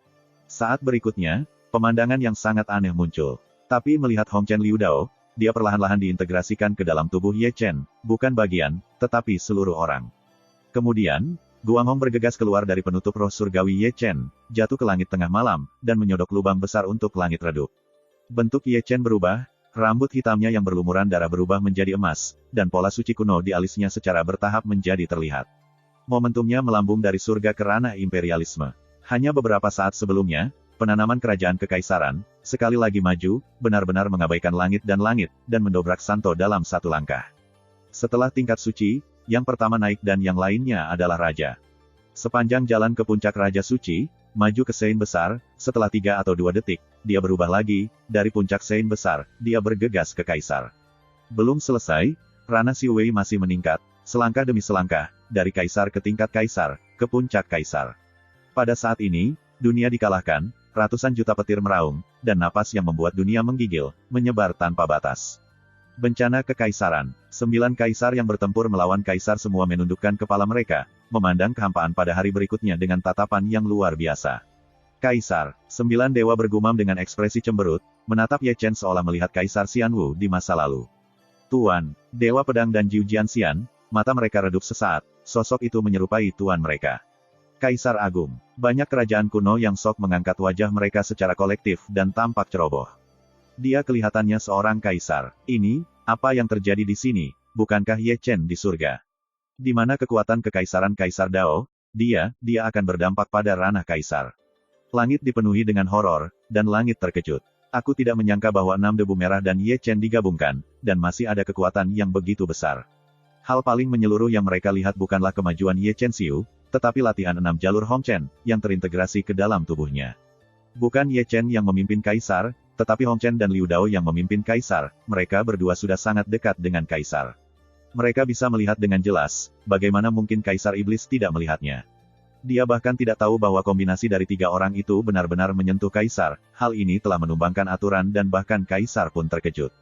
Saat berikutnya, pemandangan yang sangat aneh muncul. Tapi melihat Hong Chen Liu Dao, dia perlahan-lahan diintegrasikan ke dalam tubuh Ye Chen, bukan bagian, tetapi seluruh orang. Kemudian, Guang Hong bergegas keluar dari penutup roh surgawi Ye Chen, jatuh ke langit tengah malam, dan menyodok lubang besar untuk langit redup. Bentuk Ye Chen berubah, rambut hitamnya yang berlumuran darah berubah menjadi emas, dan pola suci kuno di alisnya secara bertahap menjadi terlihat. Momentumnya melambung dari surga ke ranah imperialisme. Hanya beberapa saat sebelumnya, penanaman kerajaan kekaisaran, sekali lagi maju, benar-benar mengabaikan langit, dan mendobrak Santo dalam satu langkah. Setelah tingkat suci, yang pertama naik dan yang lainnya adalah raja. Sepanjang jalan ke puncak Raja Suci, maju ke Sein Besar, setelah 3 atau 2 detik, dia berubah lagi, dari puncak Sein Besar, dia bergegas ke Kaisar. Belum selesai, ranah Si Wei masih meningkat, selangkah demi selangkah, dari Kaisar ke tingkat Kaisar, ke puncak Kaisar. Pada saat ini, dunia dikalahkan, ratusan juta petir meraung, dan napas yang membuat dunia menggigil, menyebar tanpa batas. Bencana Kekaisaran. 9 kaisar yang bertempur melawan kaisar semua menundukkan kepala mereka, memandang kehampaan pada hari berikutnya dengan tatapan yang luar biasa. Kaisar. 9 dewa bergumam dengan ekspresi cemberut, menatap Ye Chen seolah melihat Kaisar Xianwu di masa lalu. Tuan, Dewa Pedang dan Jiu Jianxian, mata mereka redup sesaat, sosok itu menyerupai tuan mereka. Kaisar Agung. Banyak kerajaan kuno yang sok mengangkat wajah mereka secara kolektif dan tampak ceroboh. Dia kelihatannya seorang kaisar. Ini, apa yang terjadi di sini, bukankah Ye Chen di surga? Di mana kekuatan kekaisaran Kaisar Dao, dia akan berdampak pada ranah kaisar. Langit dipenuhi dengan horor, dan langit terkejut. Aku tidak menyangka bahwa 6 debu merah dan Ye Chen digabungkan, dan masih ada kekuatan yang begitu besar. Hal paling menyeluruh yang mereka lihat bukanlah kemajuan Ye Chen Xiu, tetapi latihan 6 jalur Hong Chen, yang terintegrasi ke dalam tubuhnya. Bukan Ye Chen yang memimpin kaisar, tetapi Hong Chen dan Liu Dao yang memimpin kaisar, mereka berdua sudah sangat dekat dengan kaisar. Mereka bisa melihat dengan jelas, bagaimana mungkin kaisar iblis tidak melihatnya. Dia bahkan tidak tahu bahwa kombinasi dari 3 orang itu benar-benar menyentuh kaisar, hal ini telah menumbangkan aturan dan bahkan kaisar pun terkejut.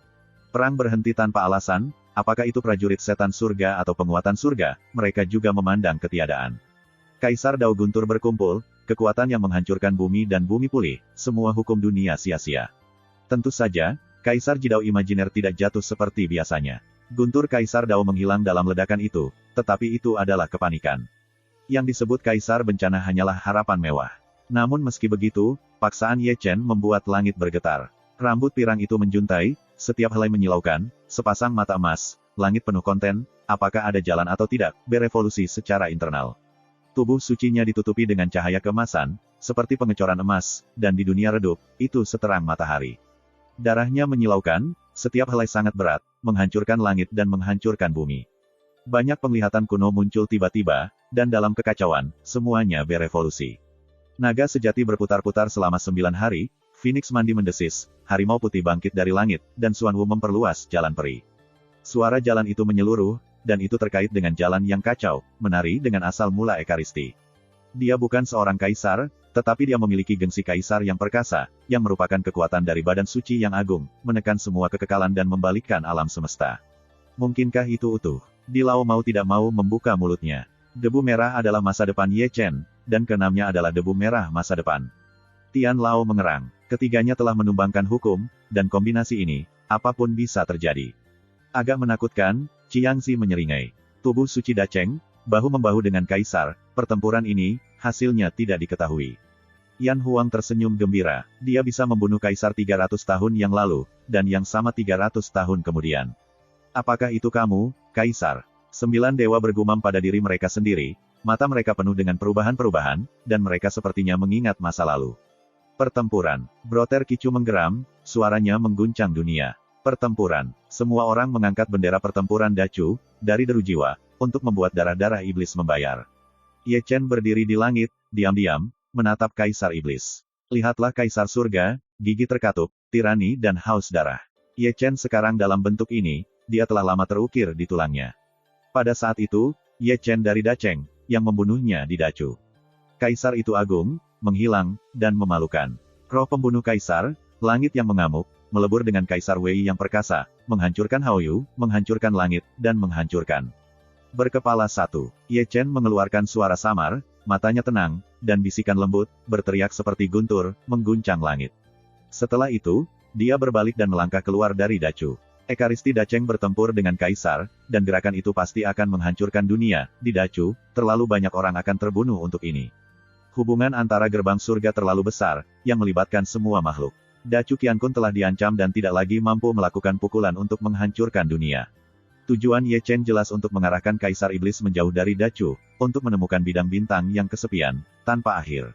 Perang berhenti tanpa alasan, apakah itu prajurit setan surga atau penguatan surga, mereka juga memandang ketiadaan. Kaisar Dao Guntur berkumpul, kekuatan yang menghancurkan bumi dan bumi pulih, semua hukum dunia sia-sia. Tentu saja, Kaisar Jidao imajiner tidak jatuh seperti biasanya. Guntur Kaisar Dao menghilang dalam ledakan itu, tetapi itu adalah kepanikan. Yang disebut Kaisar Bencana hanyalah harapan mewah. Namun meski begitu, paksaan Ye Chen membuat langit bergetar. Rambut pirang itu menjuntai, setiap helai menyilaukan, sepasang mata emas, langit penuh konten, apakah ada jalan atau tidak, berevolusi secara internal. Tubuh sucinya ditutupi dengan cahaya keemasan, seperti pengecoran emas, dan di dunia redup, itu seterang matahari. Darahnya menyilaukan, setiap helai sangat berat, menghancurkan langit dan menghancurkan bumi. Banyak penglihatan kuno muncul tiba-tiba, dan dalam kekacauan, semuanya berevolusi. Naga sejati berputar-putar selama 9 hari, Phoenix mandi mendesis, harimau putih bangkit dari langit, dan Xuanwu memperluas jalan peri. Suara jalan itu menyeluruh, dan itu terkait dengan jalan yang kacau, menari dengan asal mula Ekaristi. Dia bukan seorang kaisar, tetapi dia memiliki gengsi kaisar yang perkasa, yang merupakan kekuatan dari badan suci yang agung, menekan semua kekekalan dan membalikkan alam semesta. Mungkinkah itu utuh? Di Lao mau tidak mau membuka mulutnya. Debu merah adalah masa depan Ye Chen, dan keenamnya adalah debu merah masa depan. Tian Lao mengerang. Ketiganya telah menumbangkan hukum, dan kombinasi ini, apapun bisa terjadi. Agak menakutkan, Chiangxi menyeringai. Tubuh suci Dacheng, bahu-membahu dengan kaisar, pertempuran ini, hasilnya tidak diketahui. Yan Huang tersenyum gembira, dia bisa membunuh kaisar 300 tahun yang lalu, dan yang sama 300 tahun kemudian. Apakah itu kamu, kaisar? 9 dewa bergumam pada diri mereka sendiri, mata mereka penuh dengan perubahan-perubahan, dan mereka sepertinya mengingat masa lalu. Pertempuran. Broter Kicu menggeram, suaranya mengguncang dunia. Pertempuran. Semua orang mengangkat bendera pertempuran Dacu, dari deru jiwa, untuk membuat darah-darah iblis membayar. Ye Chen berdiri di langit, diam-diam, menatap Kaisar Iblis. Lihatlah Kaisar Surga, gigi terkatup, tirani dan haus darah. Ye Chen sekarang dalam bentuk ini, dia telah lama terukir di tulangnya. Pada saat itu, Ye Chen dari Dacheng, yang membunuhnya di Dacu. Kaisar itu agung, menghilang, dan memalukan. Roh pembunuh Kaisar, langit yang mengamuk, melebur dengan Kaisar Wei yang perkasa, menghancurkan Haoyu, menghancurkan langit, dan menghancurkan. Berkepala satu, Ye Chen mengeluarkan suara samar, matanya tenang, dan bisikan lembut, berteriak seperti guntur, mengguncang langit. Setelah itu, dia berbalik dan melangkah keluar dari Dacu. Ekaristi Dacheng bertempur dengan Kaisar, dan gerakan itu pasti akan menghancurkan dunia. Di Dacu, terlalu banyak orang akan terbunuh untuk ini. Hubungan antara gerbang surga terlalu besar, yang melibatkan semua makhluk. Dacu Qiankun telah diancam dan tidak lagi mampu melakukan pukulan untuk menghancurkan dunia. Tujuan Ye Chen jelas untuk mengarahkan Kaisar Iblis menjauh dari Dacu, untuk menemukan bidang bintang yang kesepian, tanpa akhir.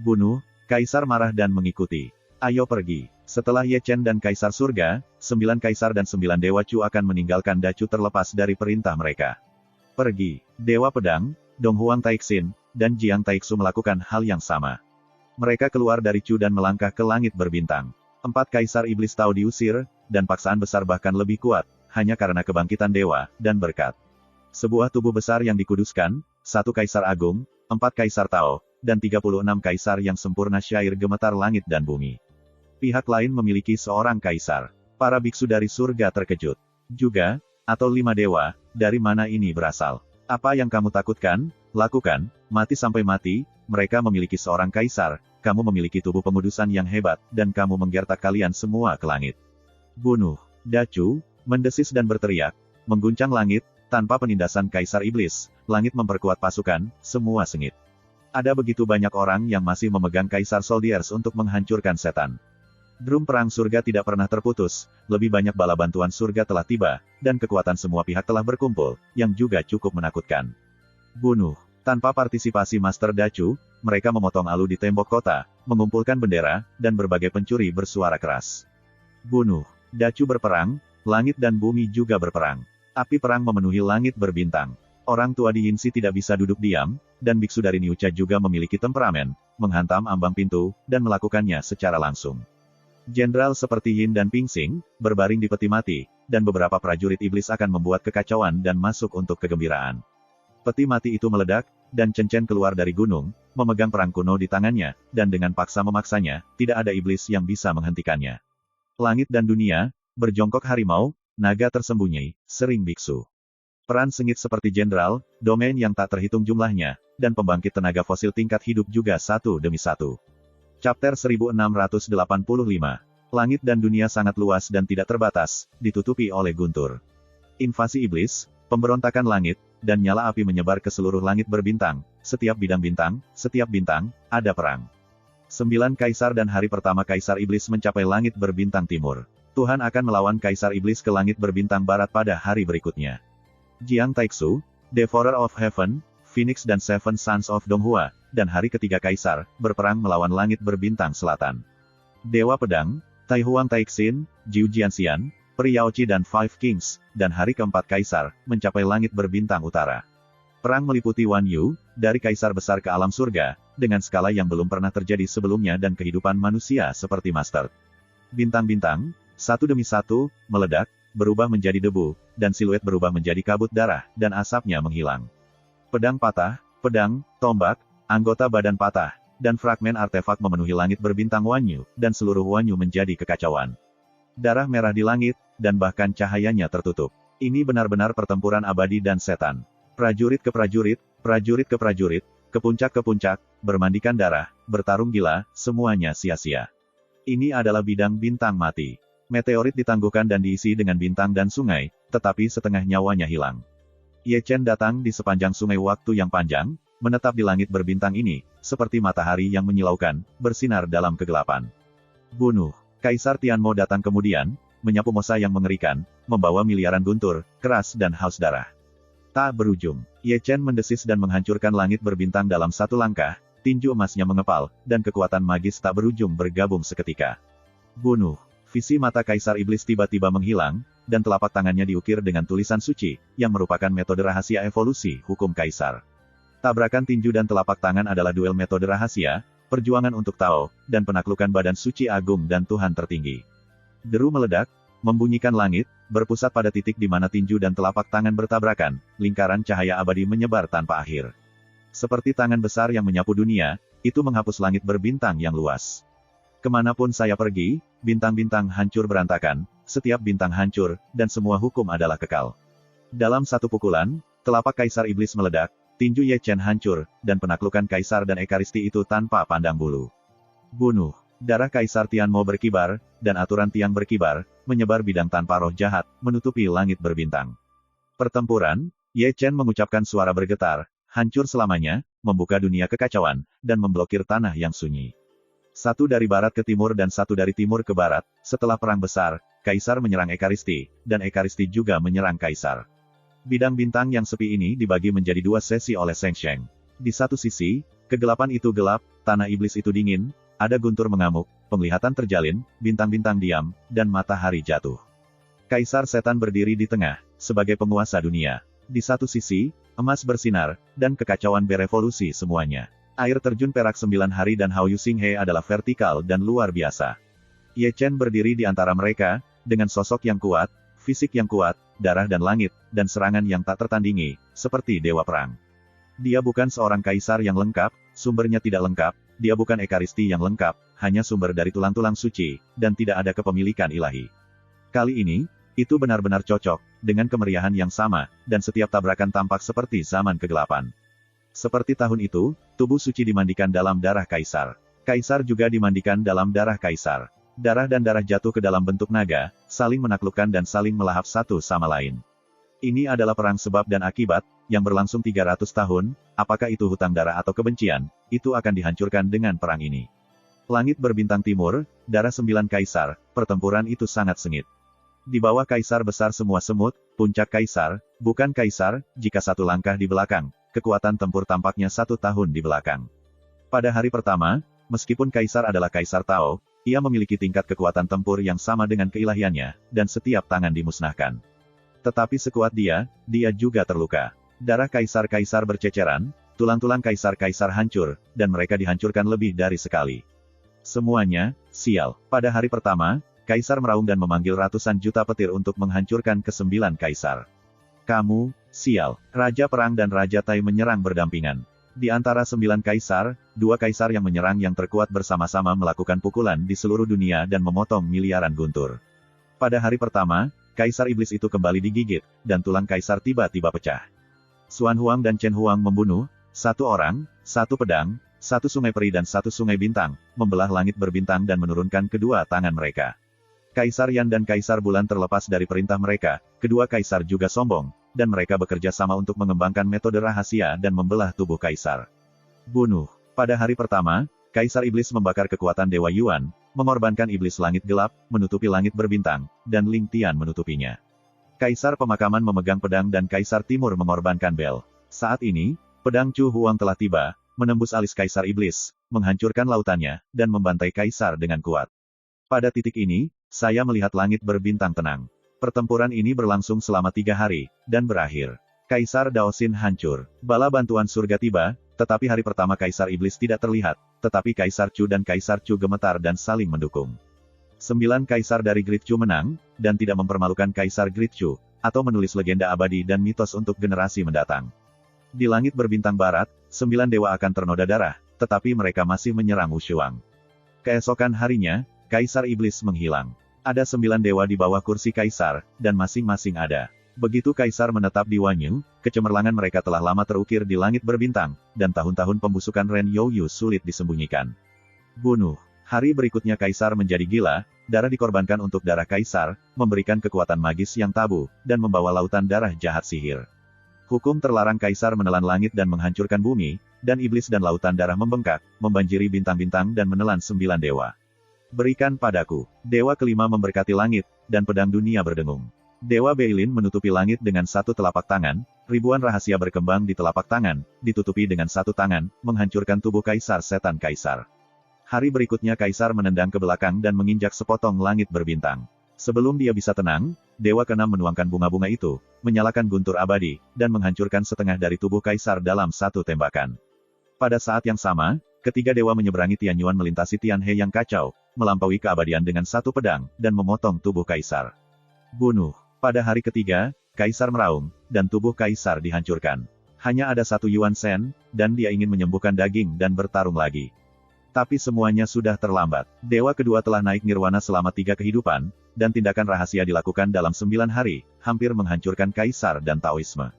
Bunuh, Kaisar marah dan mengikuti. Ayo pergi. Setelah Ye Chen dan Kaisar Surga, 9 Kaisar dan 9 Dewa Chu akan meninggalkan Dacu terlepas dari perintah mereka. Pergi. Dewa Pedang, Dong Huang Taixin, dan Jiang Taixu melakukan hal yang sama. Mereka keluar dari Chu dan melangkah ke langit berbintang. 4 Kaisar Iblis Tao diusir, dan paksaan besar bahkan lebih kuat, hanya karena kebangkitan dewa, dan berkat. Sebuah tubuh besar yang dikuduskan, 1 Kaisar Agung, 4 Kaisar Tao, dan 36 Kaisar yang sempurna syair gemetar langit dan bumi. Pihak lain memiliki seorang Kaisar. Para biksu dari surga terkejut. Juga, atau 5 dewa, dari mana ini berasal? Apa yang kamu takutkan? Lakukan, mati sampai mati, mereka memiliki seorang kaisar, kamu memiliki tubuh pengudusan yang hebat, dan kamu menggertak kalian semua ke langit. Bunuh. Dacu, mendesis dan berteriak, mengguncang langit, tanpa penindasan kaisar iblis, langit memperkuat pasukan, semua sengit. Ada begitu banyak orang yang masih memegang kaisar soldiers untuk menghancurkan setan. Drum perang surga tidak pernah terputus, lebih banyak bala bantuan surga telah tiba, dan kekuatan semua pihak telah berkumpul, yang juga cukup menakutkan. Bunuh. Tanpa partisipasi Master Dacu, mereka memotong alu di tembok kota, mengumpulkan bendera, dan berbagai pencuri bersuara keras. Bunuh. Dacu berperang, langit dan bumi juga berperang. Api perang memenuhi langit berbintang. Orang tua di Yinsi tidak bisa duduk diam, dan biksu dari Niucha juga memiliki temperamen, menghantam ambang pintu, dan melakukannya secara langsung. Jenderal seperti Yin dan Pingsing, berbaring di peti mati, dan beberapa prajurit iblis akan membuat kekacauan dan masuk untuk kegembiraan. Peti mati itu meledak, dan Chen Chen keluar dari gunung, memegang perang kuno di tangannya, dan dengan paksa memaksanya, tidak ada iblis yang bisa menghentikannya. Langit dan dunia, berjongkok harimau, naga tersembunyi, sering biksu. Peran sengit seperti jenderal, domain yang tak terhitung jumlahnya, dan pembangkit tenaga fosil tingkat hidup juga satu demi satu. Chapter 1685. Langit dan dunia sangat luas dan tidak terbatas, ditutupi oleh guntur. Invasi iblis, pemberontakan langit, dan nyala api menyebar ke seluruh langit berbintang, setiap bidang bintang, setiap bintang, ada perang. 9 kaisar dan hari pertama kaisar iblis mencapai langit berbintang timur. Tuhan akan melawan kaisar iblis ke langit berbintang barat pada hari berikutnya. Jiang Taixu, Devourer of Heaven, Phoenix dan Seven Sons of Donghua, dan hari ketiga kaisar, berperang melawan langit berbintang selatan. Dewa Pedang, Tai Huang Taixin, Jiu Jianxian, Peri Yaoqi dan Five Kings, dan hari keempat kaisar, mencapai langit berbintang utara. Perang meliputi Wan Yu, dari kaisar besar ke alam surga, dengan skala yang belum pernah terjadi sebelumnya dan kehidupan manusia seperti Master. Bintang-bintang, satu demi satu, meledak, berubah menjadi debu, dan siluet berubah menjadi kabut darah, dan asapnya menghilang. Pedang patah, pedang, tombak, anggota badan patah, dan fragmen artefak memenuhi langit berbintang Wanyu, dan seluruh Wanyu menjadi kekacauan. Darah merah di langit, dan bahkan cahayanya tertutup. Ini benar-benar pertempuran abadi dan setan. Prajurit ke prajurit, prajurit ke prajurit, ke puncak, bermandikan darah, bertarung gila, semuanya sia-sia. Ini adalah bidang bintang mati. Meteorit ditangguhkan dan diisi dengan bintang dan sungai, tetapi setengah nyawanya hilang. Ye Chen datang di sepanjang sungai waktu yang panjang, menetap di langit berbintang ini, seperti matahari yang menyilaukan, bersinar dalam kegelapan. Bunuh. Kaisar Tianmo datang kemudian, menyapu Mosa yang mengerikan, membawa miliaran guntur, keras dan haus darah. Tak berujung. Ye Chen mendesis dan menghancurkan langit berbintang dalam satu langkah, tinju emasnya mengepal, dan kekuatan magis tak berujung bergabung seketika. Bunuh. Visi mata Kaisar Iblis tiba-tiba menghilang, dan telapak tangannya diukir dengan tulisan suci, yang merupakan metode rahasia evolusi hukum Kaisar. Tabrakan tinju dan telapak tangan adalah duel metode rahasia, perjuangan untuk Tao, dan penaklukan badan suci agung dan Tuhan tertinggi. Deru meledak, membunyikan langit, berpusat pada titik di mana tinju dan telapak tangan bertabrakan, lingkaran cahaya abadi menyebar tanpa akhir. Seperti tangan besar yang menyapu dunia, itu menghapus langit berbintang yang luas. Kemanapun saya pergi, bintang-bintang hancur berantakan, setiap bintang hancur, dan semua hukum adalah kekal. Dalam satu pukulan, telapak Kaisar Iblis meledak, tinju Ye Chen hancur, dan penaklukan Kaisar dan Ekaristi itu tanpa pandang bulu. Bunuh. Darah Kaisar Tianmo berkibar, dan aturan tiang berkibar, menyebar bidang tanpa roh jahat, menutupi langit berbintang. Pertempuran, Ye Chen mengucapkan suara bergetar, hancur selamanya, membuka dunia kekacauan, dan memblokir tanah yang sunyi. Satu dari barat ke timur dan satu dari timur ke barat, setelah perang besar, Kaisar menyerang Ekaristi, dan Ekaristi juga menyerang Kaisar. Bidang bintang yang sepi ini dibagi menjadi dua sesi oleh Sheng Sheng. Di satu sisi, kegelapan itu gelap, tanah iblis itu dingin, ada guntur mengamuk, penglihatan terjalin, bintang-bintang diam, dan matahari jatuh. Kaisar Setan berdiri di tengah, sebagai penguasa dunia. Di satu sisi, emas bersinar, dan kekacauan berevolusi semuanya. Air terjun perak 9 hari dan Hao Yu Xinghe adalah vertikal dan luar biasa. Ye Chen berdiri di antara mereka, dengan sosok yang kuat, fisik yang kuat, darah dan langit, dan serangan yang tak tertandingi, seperti dewa perang. Dia bukan seorang kaisar yang lengkap, sumbernya tidak lengkap, dia bukan Ekaristi yang lengkap, hanya sumber dari tulang-tulang suci, dan tidak ada kepemilikan ilahi. Kali ini, Itu benar-benar cocok, dengan kemeriahan yang sama, dan setiap tabrakan tampak seperti zaman kegelapan. Seperti tahun itu, tubuh suci dimandikan dalam darah kaisar. Kaisar juga dimandikan dalam darah kaisar. Darah dan darah jatuh ke dalam bentuk naga, saling menaklukkan dan saling melahap satu sama lain. Ini adalah perang sebab dan akibat, yang berlangsung 300 tahun, apakah itu hutang darah atau kebencian, itu akan dihancurkan dengan perang ini. Langit berbintang timur, darah 9 kaisar, pertempuran itu sangat sengit. Di bawah kaisar besar semua semut, puncak kaisar, bukan kaisar, jika satu langkah di belakang, kekuatan tempur tampaknya 1 tahun di belakang. Pada hari pertama, meskipun kaisar adalah kaisar Tao, ia memiliki tingkat kekuatan tempur yang sama dengan keilahiannya, dan setiap tangan dimusnahkan. Tetapi sekuat dia juga terluka. Darah kaisar-kaisar berceceran, tulang-tulang kaisar-kaisar hancur, dan mereka dihancurkan lebih dari sekali. Semuanya, sial. Pada hari pertama, kaisar meraung dan memanggil ratusan juta petir untuk menghancurkan ke-9 kaisar. Kamu, sial. Raja Perang dan Raja Tai menyerang berdampingan. Di antara 9 kaisar, 2 kaisar yang menyerang yang terkuat bersama-sama melakukan pukulan di seluruh dunia dan memotong miliaran guntur. Pada hari pertama, kaisar iblis itu kembali digigit, dan tulang kaisar tiba-tiba pecah. Xuan Huang dan Chen Huang membunuh, 1 orang, 1 pedang, 1 sungai peri dan 1 sungai bintang, membelah langit berbintang dan menurunkan kedua tangan mereka. Kaisar Yan dan Kaisar Bulan terlepas dari perintah mereka, kedua kaisar juga sombong, dan mereka bekerja sama untuk mengembangkan metode rahasia dan membelah tubuh kaisar. Bunuh. Pada hari pertama, Kaisar Iblis membakar kekuatan Dewa Yuan, mengorbankan iblis langit gelap, menutupi langit berbintang, dan Ling Tian menutupinya. Kaisar Pemakaman memegang pedang dan Kaisar Timur mengorbankan bel. Saat ini, pedang Chu Huang telah tiba, menembus alis Kaisar Iblis, menghancurkan lautannya, dan membantai Kaisar dengan kuat. Pada titik ini, saya melihat langit berbintang tenang. Pertempuran ini berlangsung selama 3 hari, dan berakhir. Kaisar Daoxin hancur. Bala bantuan surga tiba, tetapi hari pertama Kaisar Iblis tidak terlihat, tetapi Kaisar Chu dan Kaisar Chu gemetar dan saling mendukung. 9 kaisar dari Great Chu menang, dan tidak mempermalukan Kaisar Great Chu, atau menulis legenda abadi dan mitos untuk generasi mendatang. Di langit berbintang barat, 9 dewa akan ternoda darah, tetapi mereka masih menyerang Wushuang. Keesokan harinya, Kaisar Iblis menghilang. Ada 9 dewa di bawah kursi Kaisar, dan masing-masing ada. Begitu Kaisar menetap di Wanyu, kecemerlangan mereka telah lama terukir di langit berbintang, dan tahun-tahun pembusukan Ren Youyu sulit disembunyikan. Bunuh. Hari berikutnya Kaisar menjadi gila, darah dikorbankan untuk darah Kaisar, memberikan kekuatan magis yang tabu, dan membawa lautan darah jahat sihir. Hukum terlarang Kaisar menelan langit dan menghancurkan bumi, dan iblis dan lautan darah membengkak, membanjiri bintang-bintang dan menelan 9 dewa. Berikan padaku. Dewa kelima memberkati langit, dan pedang dunia berdengung. Dewa Beilin menutupi langit dengan 1 telapak tangan, ribuan rahasia berkembang di telapak tangan, ditutupi dengan 1 tangan, menghancurkan tubuh Kaisar Setan Kaisar. Hari berikutnya Kaisar menendang ke belakang dan menginjak sepotong langit berbintang. Sebelum dia bisa tenang, Dewa keenam menuangkan bunga-bunga itu, menyalakan guntur abadi, dan menghancurkan setengah dari tubuh Kaisar dalam 1 tembakan. Pada saat yang sama, ketiga dewa menyeberangi Tianyuan melintasi Tianhe yang kacau, melampaui keabadian dengan 1 pedang, dan memotong tubuh Kaisar. Bunuh. Pada hari ketiga, Kaisar meraung, dan tubuh Kaisar dihancurkan. Hanya ada 1 Yuan Shen, dan dia ingin menyembuhkan daging dan bertarung lagi. Tapi semuanya sudah terlambat. Dewa kedua telah naik nirwana selama 3 kehidupan, dan tindakan rahasia dilakukan dalam 9 hari, hampir menghancurkan Kaisar dan Taoisme.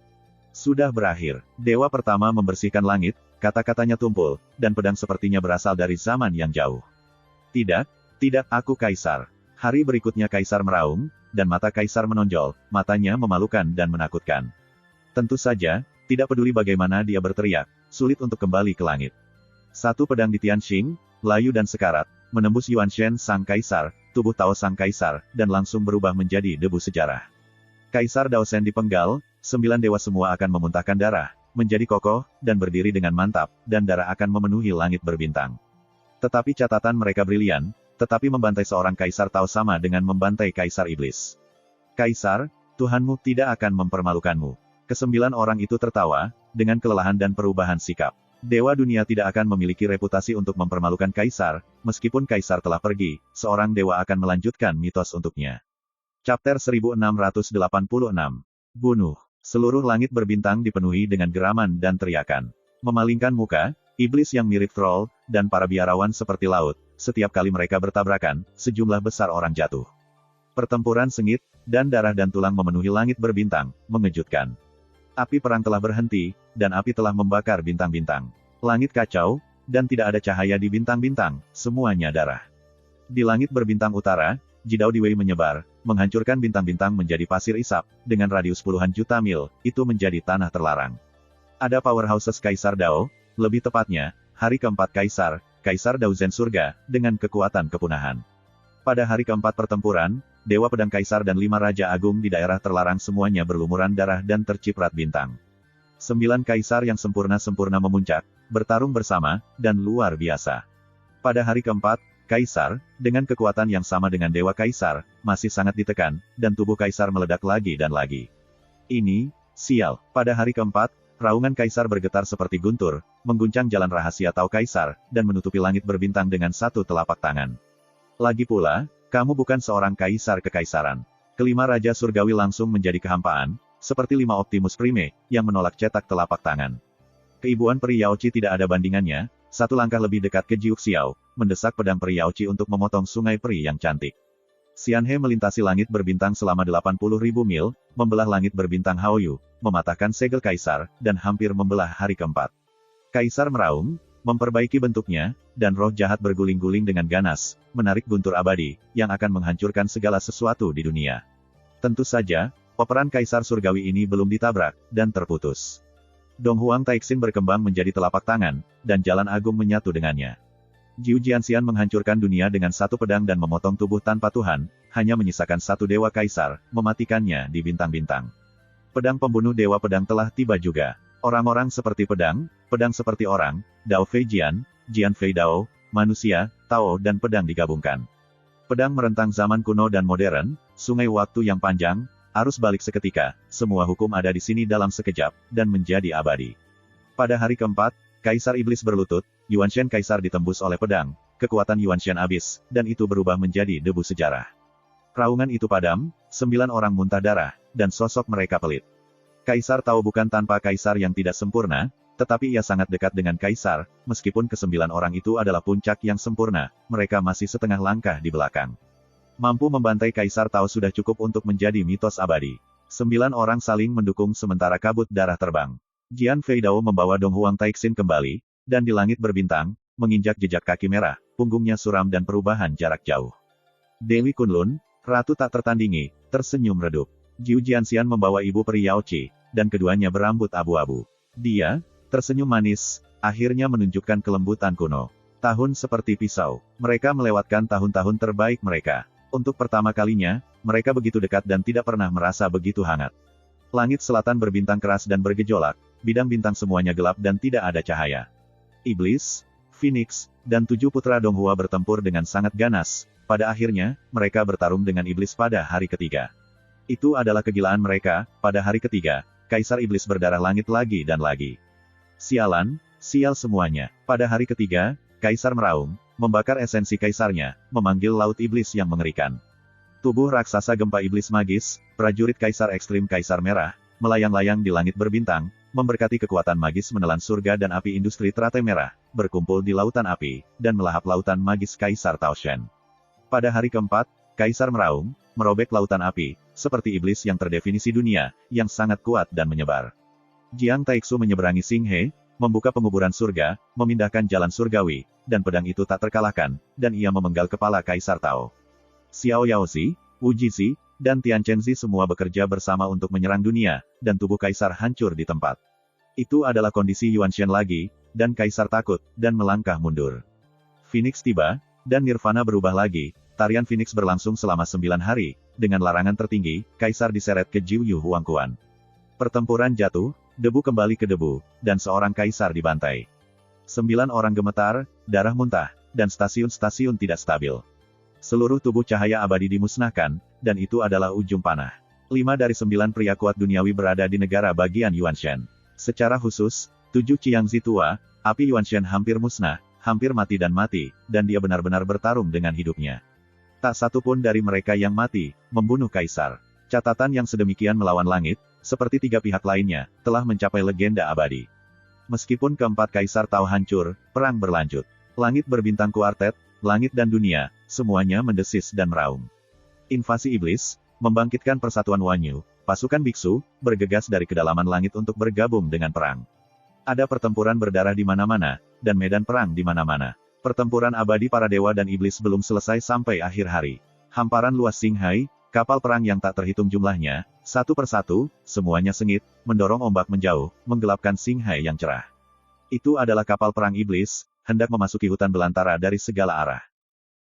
Sudah berakhir. Dewa pertama membersihkan langit, kata-katanya tumpul, dan pedang sepertinya berasal dari zaman yang jauh. Tidak, tidak, aku Kaisar. Hari berikutnya Kaisar meraung, dan mata Kaisar menonjol, matanya memalukan dan menakutkan. Tentu saja, tidak peduli bagaimana dia berteriak, sulit untuk kembali ke langit. 1 pedang di Tianxing, layu dan sekarat, menembus Yuan Shen Sang Kaisar, tubuh Tao Sang Kaisar, dan langsung berubah menjadi debu sejarah. Kaisar Daosen dipenggal, 9 dewa semua akan memuntahkan darah, menjadi kokoh, dan berdiri dengan mantap, dan darah akan memenuhi langit berbintang. Tetapi catatan mereka brilian, tetapi membantai seorang Kaisar Tao sama dengan membantai Kaisar Iblis. Kaisar, Tuhanmu tidak akan mempermalukanmu. Ke-9 orang itu tertawa, dengan kelelahan dan perubahan sikap. Dewa dunia tidak akan memiliki reputasi untuk mempermalukan Kaisar, meskipun Kaisar telah pergi, seorang dewa akan melanjutkan mitos untuknya. Chapter 1686. Bunuh. Seluruh langit berbintang dipenuhi dengan geraman dan teriakan. Memalingkan muka, iblis yang mirip troll, dan para biarawan seperti laut, setiap kali mereka bertabrakan, sejumlah besar orang jatuh. Pertempuran sengit, dan darah dan tulang memenuhi langit berbintang, mengejutkan. Api perang telah berhenti, dan api telah membakar bintang-bintang. Langit kacau, dan tidak ada cahaya di bintang-bintang, semuanya darah. Di langit berbintang utara, Jidao Diwei menyebar, menghancurkan bintang-bintang menjadi pasir isap, dengan radius puluhan juta mil, itu menjadi tanah terlarang. Ada powerhouses Kaisar Dao, lebih tepatnya, hari keempat Kaisar, Kaisar Daozen Surga, dengan kekuatan kepunahan. Pada hari keempat pertempuran, Dewa Pedang Kaisar dan 5 Raja Agung di daerah terlarang semuanya berlumuran darah dan terciprat bintang. 9 Kaisar yang sempurna-sempurna memuncak, bertarung bersama, dan luar biasa. Pada hari keempat, Kaisar, dengan kekuatan yang sama dengan Dewa Kaisar, masih sangat ditekan, dan tubuh Kaisar meledak lagi dan lagi. Ini, sial. Pada hari keempat, raungan Kaisar bergetar seperti guntur, mengguncang jalan rahasia Tao Kaisar, dan menutupi langit berbintang dengan satu telapak tangan. Lagi pula, kamu bukan seorang kaisar kekaisaran. Kelima Raja Surgawi langsung menjadi kehampaan, seperti 5 Optimus Prime, yang menolak cetak telapak tangan. Keibuan Peri Yaochi tidak ada bandingannya, satu langkah lebih dekat ke Jiuk Xiao, mendesak pedang Peri Yaochi untuk memotong sungai peri yang cantik. Xianhe melintasi langit berbintang selama 80.000 mil, membelah langit berbintang Haoyu, mematahkan segel Kaisar, dan hampir membelah hari keempat. Kaisar meraung, memperbaiki bentuknya, dan roh jahat berguling-guling dengan ganas, menarik guntur abadi, yang akan menghancurkan segala sesuatu di dunia. Tentu saja, operan Kaisar Surgawi ini belum ditabrak, dan terputus. Dong Huang Taixin berkembang menjadi telapak tangan, dan jalan agung menyatu dengannya. Jiu Jianxian menghancurkan dunia dengan satu pedang dan memotong tubuh tanpa Tuhan, hanya menyisakan satu Dewa Kaisar, mematikannya di bintang-bintang. Pedang pembunuh Dewa Pedang telah tiba juga. Orang-orang seperti pedang, pedang seperti orang, Dao Fei Jian, Jian Fei Dao, manusia, Tao dan pedang digabungkan. Pedang merentang zaman kuno dan modern, sungai waktu yang panjang, arus balik seketika, semua hukum ada di sini dalam sekejap, dan menjadi abadi. Pada hari keempat, Kaisar Iblis berlutut, Yuanshen Kaisar ditembus oleh pedang, kekuatan Yuanshen habis, dan itu berubah menjadi debu sejarah. Raungan itu padam, 9 orang muntah darah, dan sosok mereka pelit. Kaisar Tao bukan tanpa Kaisar yang tidak sempurna, tetapi ia sangat dekat dengan Kaisar, meskipun ke-9 orang itu adalah puncak yang sempurna, mereka masih setengah langkah di belakang. Mampu membantai Kaisar Tao sudah cukup untuk menjadi mitos abadi. 9 orang saling mendukung sementara kabut darah terbang. Jian Fei Dao membawa Dong Huang Taixin kembali, dan di langit berbintang, menginjak jejak kaki merah, punggungnya suram dan perubahan jarak jauh. Dewi Kunlun, Ratu tak tertandingi, tersenyum redup. Jiu Jianxian membawa ibu Peri Yaochi, dan keduanya berambut abu-abu. Dia, tersenyum manis, akhirnya menunjukkan kelembutan kuno. Tahun seperti pisau. Mereka melewatkan tahun-tahun terbaik mereka. Untuk pertama kalinya, mereka begitu dekat dan tidak pernah merasa begitu hangat. Langit selatan berbintang keras dan bergejolak, bidang bintang semuanya gelap dan tidak ada cahaya. Iblis, Phoenix, dan 7 putra Donghua bertempur dengan sangat ganas. Pada akhirnya, mereka bertarung dengan iblis pada hari ketiga. Itu adalah kegilaan mereka. Pada hari ketiga, Kaisar Iblis berdarah langit lagi dan lagi. Sialan, sial semuanya. Pada hari ketiga, Kaisar meraung, membakar esensi kaisarnya, memanggil laut iblis yang mengerikan. Tubuh raksasa gempa iblis magis, prajurit Kaisar ekstrim Kaisar Merah, melayang-layang di langit berbintang, memberkati kekuatan magis menelan surga dan api industri teratai merah, berkumpul di lautan api, dan melahap lautan magis Kaisar Taoshen. Pada hari keempat, Kaisar meraung, merobek lautan api, seperti iblis yang terdefinisi dunia, yang sangat kuat dan menyebar. Jiang Taixu menyeberangi Xinghe, membuka penguburan surga, memindahkan jalan surgawi, dan pedang itu tak terkalahkan, dan ia memenggal kepala Kaisar Tao. Xiao Yaozi, Wu Jizi, dan Tian Chenzi semua bekerja bersama untuk menyerang dunia, dan tubuh Kaisar hancur di tempat. Itu adalah kondisi Yuanshen lagi, dan Kaisar takut, dan melangkah mundur. Phoenix tiba, dan Nirvana berubah lagi. Tarian Phoenix berlangsung selama 9 hari, dengan larangan tertinggi, Kaisar diseret ke Jiu Yu Huangquan. Pertempuran jatuh, debu kembali ke debu, dan seorang Kaisar dibantai. 9 orang gemetar, darah muntah, dan stasiun-stasiun tidak stabil. Seluruh tubuh cahaya abadi dimusnahkan, dan itu adalah ujung panah. 5 dari 9 pria kuat duniawi berada di negara bagian Yuanshen. Secara khusus, 7 Qiangzi tua, api Yuanshen hampir musnah, hampir mati, dan dia benar-benar bertarung dengan hidupnya. Tak satu pun dari mereka yang mati, membunuh Kaisar. Catatan yang sedemikian melawan langit, seperti 3 pihak lainnya, telah mencapai legenda abadi. Meskipun keempat Kaisar Tao hancur, perang berlanjut. Langit berbintang kuartet, langit dan dunia, semuanya mendesis dan meraung. Invasi iblis, membangkitkan persatuan Wanyu, pasukan biksu, bergegas dari kedalaman langit untuk bergabung dengan perang. Ada pertempuran berdarah di mana-mana, dan medan perang di mana-mana. Pertempuran abadi para dewa dan iblis belum selesai sampai akhir hari. Hamparan luas Xinghai, kapal perang yang tak terhitung jumlahnya, satu persatu, semuanya sengit, mendorong ombak menjauh, menggelapkan Xinghai yang cerah. Itu adalah kapal perang iblis, hendak memasuki hutan belantara dari segala arah.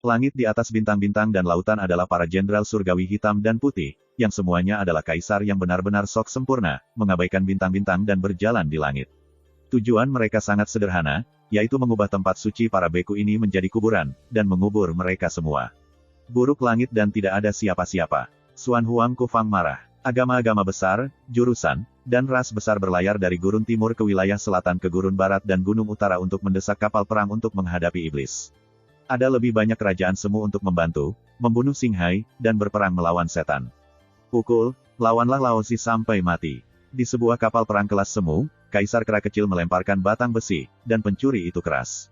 Langit di atas bintang-bintang dan lautan adalah para jenderal surgawi hitam dan putih, yang semuanya adalah kaisar yang benar-benar sok sempurna, mengabaikan bintang-bintang dan berjalan di langit. Tujuan mereka sangat sederhana, yaitu mengubah tempat suci para beku ini menjadi kuburan, dan mengubur mereka semua. Buruk langit dan tidak ada siapa-siapa. Xuan Huang Kufang marah. Agama-agama besar, jurusan, dan ras besar berlayar dari gurun timur ke wilayah selatan ke gurun barat dan gunung utara untuk mendesak kapal perang untuk menghadapi iblis. Ada lebih banyak kerajaan semu untuk membantu, membunuh Xinghai, dan berperang melawan setan. Pukul, lawanlah Laozi sampai mati. Di sebuah kapal perang kelas semu, Kaisar Kera kecil melemparkan batang besi, dan pencuri itu keras.